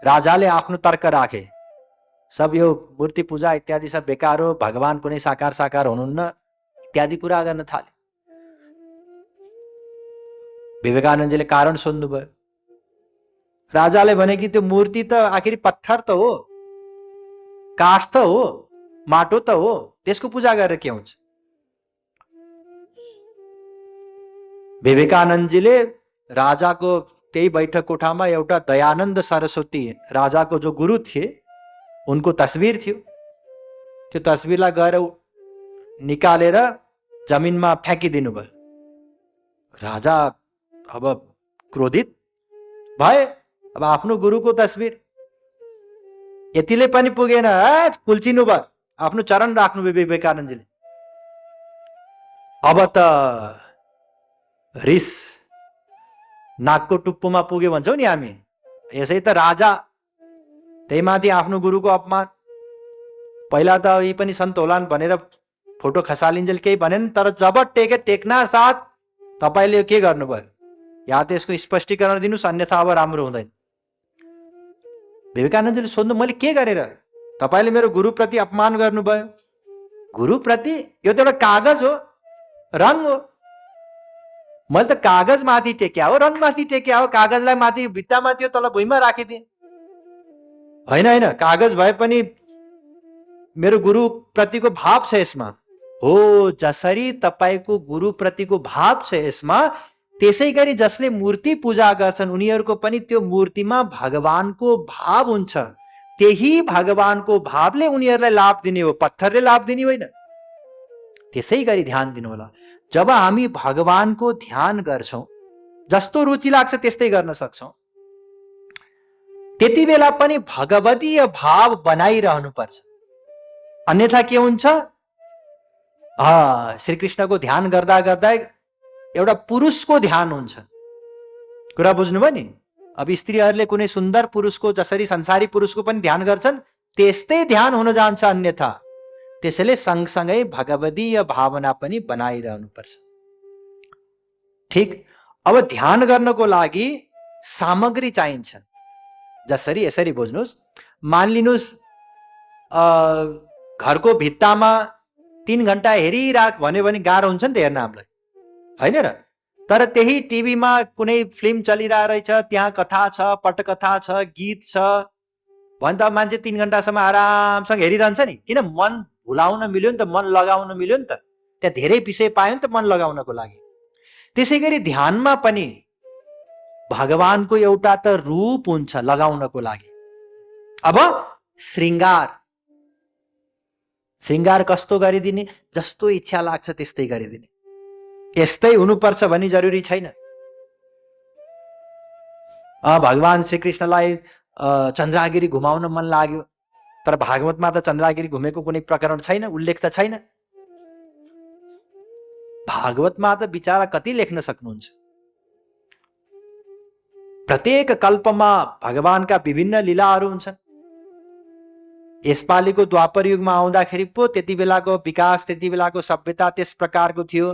राजाले आफ्नो तर्क राखे, सब यो मूर्ति पूजा इत्यादि सब बेकार हो, भगवान कुनै साकार साकार हुनुहुन्न इत्यादि कुरा गर्न थाले। विवेकानन्दजीले कारण सोध्नुभयो। राजाले भने कि त्यो मूर्ति त आखिर पत्थर त हो, काठ त हो, माटो त हो, त्यसको पूजा गरेर के हुन्छ? विवेकानन्दजीले राजाको त्यही बैठक कोठामा एउटा दयानन्द सरस्वती राजाको जो गुरु थिए उनको तस्बिर थियो। त्यो तस्बिरलाई गएर निकालेर जमिनमा फ्याँकिदिनु भयो। राजा अब क्रोधित भए। अब आफ्नो गुरुको तस्बिर यतिले पनि पुगेन, कुल्चिनु भयो, आफ्नो चरण राख्नुभयो विवेकानन्दजीले। अब त रिस नाकको टुप्पोमा पुग्यो भन्छौँ नि हामी, यसै त राजा, त्यही माथि आफ्नो गुरुको अपमान। पहिला त यी पनि सन्त होलान् भनेर फोटो खसालिन्जेल केही भनेन, तर जब टेक्ना साथ तपाईँले के गर्नुभयो? या त यसको स्पष्टीकरण दिनुहोस्, अन्यथा अब राम्रो हुँदैन। विवेकानन्दजीले सोध्नु, मैले के गरेर? तपाईँले मेरो गुरुप्रति अपमान गर्नुभयो। गुरुप्रति? यो त एउटा कागज हो, रङ हो। मैले त कागज माथि टेक्या हो, रङ माथि टेक्या हो। कागजलाई माथि भित्तामा थियो, तल भुइँमा राखिदिए। होइन होइन, कागज भए पनि मेरो गुरुप्रतिको भाव छ यसमा। हो, जसरी तपाईँको गुरुप्रतिको भाव छ यसमा, त्यसै गरी जसले मूर्ति पूजा गर्छन् उनीहरूको पनि त्यो मूर्तिमा भगवानको भाव हुन्छ। त्यही भगवानको भावले उनीहरूलाई लाभ दिने हो, पत्थरले लाभ दिने होइन। त्यसै गरी ध्यान दिनु होला। जब हामी भगवानको ध्यान गर्छौं, जस्तो रुचि लाग्छ त्यस्तै गर्न सक्छौं, त्यति बेला पनि भगवतीय भाव बनाइरहनु पर्छ। अन्यथा के हुन्छ? श्रीकृष्णको ध्यान गर्दा गर्दा एउटा पुरुषको ध्यान हुन्छ। कुरा बुझ्नुभयो नि? अब स्त्रीहरूले कुनै सुन्दर पुरुषको, जसरी संसारी पुरुषको पनि ध्यान गर्छन् त्यस्तै ध्यान हुन जान्छ अन्यथा। त्यसैले सँगसँगै भगवतीय भावना पनि बनाइरहनु पर्छ। ठिक। अब ध्यान गर्नको लागि सामग्री चाहिन्छ। जसरी यसरी बुझ्नुहोस्, मानिलिनुहोस् घरको भित्तामा 3 घण्टा हेरिराख भन्यो भने गाह्रो हुन्छ नि त हेर्न हामीलाई, होइन र? तर त्यही टिभीमा कुनै फिल्म चलिरहेको रहेछ, त्यहाँ कथा छ, पटकथा छ, गीत छ भने त मान्छे 3 घण्टासम्म आरामसँग हेरिरहन्छ नि। किन? मन भुलाउन मिल्यो नि त, मन लगाउन मिल्यो नि त। त्यहाँ धेरै विषय पायो नि त मन लगाउनको लागि। त्यसै गरी ध्यानमा पनि भगवानको एउटा त रूप हुन्छ लगाउनको लागि। अब श्रृङ्गार कस्तो गरिदिने? जस्तो इच्छा लाग्छ त्यस्तै गरिदिने। यस्तै हुनुपर्छ भन्ने जरुरी छैन। भगवान श्रीकृष्णलाई चन्द्रागिरी घुमाउन मन लाग्यो, तर भागवतमा त चन्द्रागिरी घुमेको कुनै प्रकरण छैन, उल्लेख त छैन। भागवतमा त बिचारा कति लेख्न सक्नुहुन्छ। प्रत्येक कल्पमा भगवानका विभिन्न लीलाहरू हुन्छन्। यसपालिको द्वापर युगमा आउँदाखेरि पो त्यति बेलाको विकास, त्यति बेलाको सभ्यता त्यस प्रकारको थियो।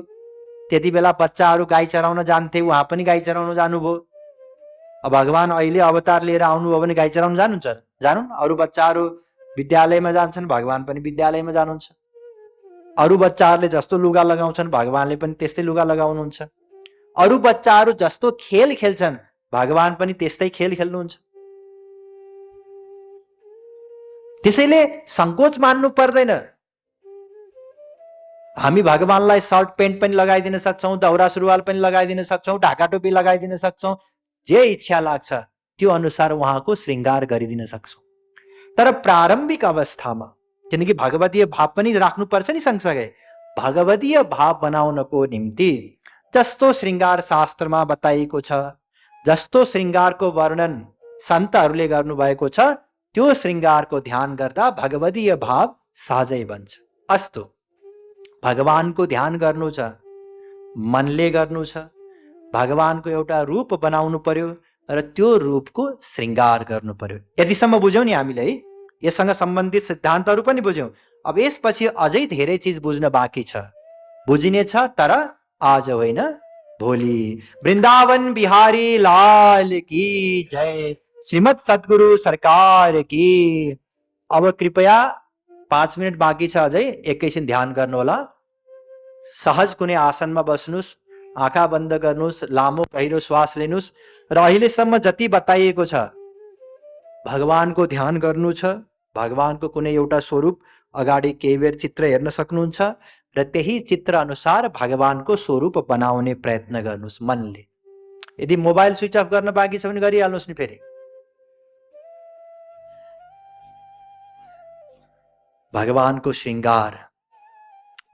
त्यति बेला बच्चाहरू गाई चराउन जान्थे, उहाँ पनि गाई चराउन जानुभयो। अब भगवान अहिले अवतार लिएर आउनुभयो भने गाई चराउन जानुहुन्छ? जानु। अरू बच्चाहरू विद्यालयमा जान्छन्, भगवान पनि विद्यालयमा जानुहुन्छ। अरू बच्चाहरूले जस्तो लुगा लगाउँछन् भगवानले पनि त्यस्तै लुगा लगाउनुहुन्छ। अरू बच्चाहरू जस्तो खेल खेल्छन् भगवान पनि त्यस्तै खेल खेल्नुहुन्छ। त्यसैले संकोच मान्नु पर्दैन। हामी भगवानलाई सर्ट पेन्ट पनि लगाइदिन सक्छौं, दौरा सुरुवाल पनि लगाइदिन सक्छौं, ढाका टोपी लगाइदिन सक्छौं, जे इच्छा लाग्छ त्यो अनुसार उहाँको श्रृङ्गार गरिदिन सक्छौँ। तर प्रारम्भिक अवस्थामा, किनकि भगवतीय भाव पनि राख्नुपर्छ नि सँगसँगै, भगवतीय भाव बनाउनको निम्ति जस्तो श्रृङ्गार शास्त्रमा बताइएको छ, जस्तो श्रृङ्गारको वर्णन सन्तहरूले गर्नुभएको छ, त्यो श्रृङ्गारको ध्यान गर्दा भगवतीय भाव सहजै बन्छ। अस्तु, भगवानको ध्यान गर्नु छ, मनले गर्नु छ, भगवानको एउटा रूप बनाउनु पर्यो र त्यो रूपको श्रृङ्गार गर्नु पर्यो। यतिसम्म बुझ्यौँ नि हामीले है, यससँग सम्बन्धित सिद्धान्तहरू पनि बुझ्यौँ। अब यसपछि अझै धेरै चिज बुझ्न बाँकी छ, बुझिनेछ, तर आज होइन भोलि। वृन्दावन बिहारी लाल की जय, श्रीमद् सद्गुरु सरकार की। अब कृपया 5 मिनट बाँकी छ अझै, एकैछिन ध्यान गर्नुहोला। सहज कुनै आसनमा बस्नुहोस्, आँखा बन्द गर्नुहोस्, लामो गहिरो श्वास लिनुहोस् र अहिलेसम्म जति बताइएको छ भगवानको ध्यान गर्नु छ। भगवानको कुनै एउटा स्वरूप अगाडि केही बेर चित्र हेर्न सक्नुहुन्छ र त्यही चित्र अनुसार भगवानको स्वरूप बनाउने प्रयत्न गर्नुहोस् मनले। यदि मोबाइल स्विच अफ गर्न बाँकी छ भने गरिहाल्नुहोस् नि फेरि। भगवानको श्रृङ्गार,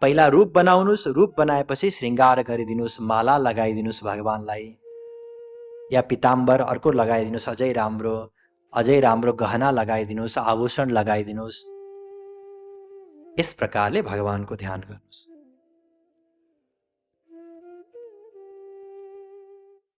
पहिला रूप बनाउनुहोस्, रूप बनाएपछि श्रृङ्गार गरिदिनुहोस्, माला लगाइदिनुहोस् भगवानलाई, या पिताम्बर अर्को लगाइदिनुहोस्, अझै राम्रो गहना लगाइदिनुहोस्, आभूषण लगाइदिनुहोस्। यस प्रकारले भगवानको ध्यान गर्नुहोस्।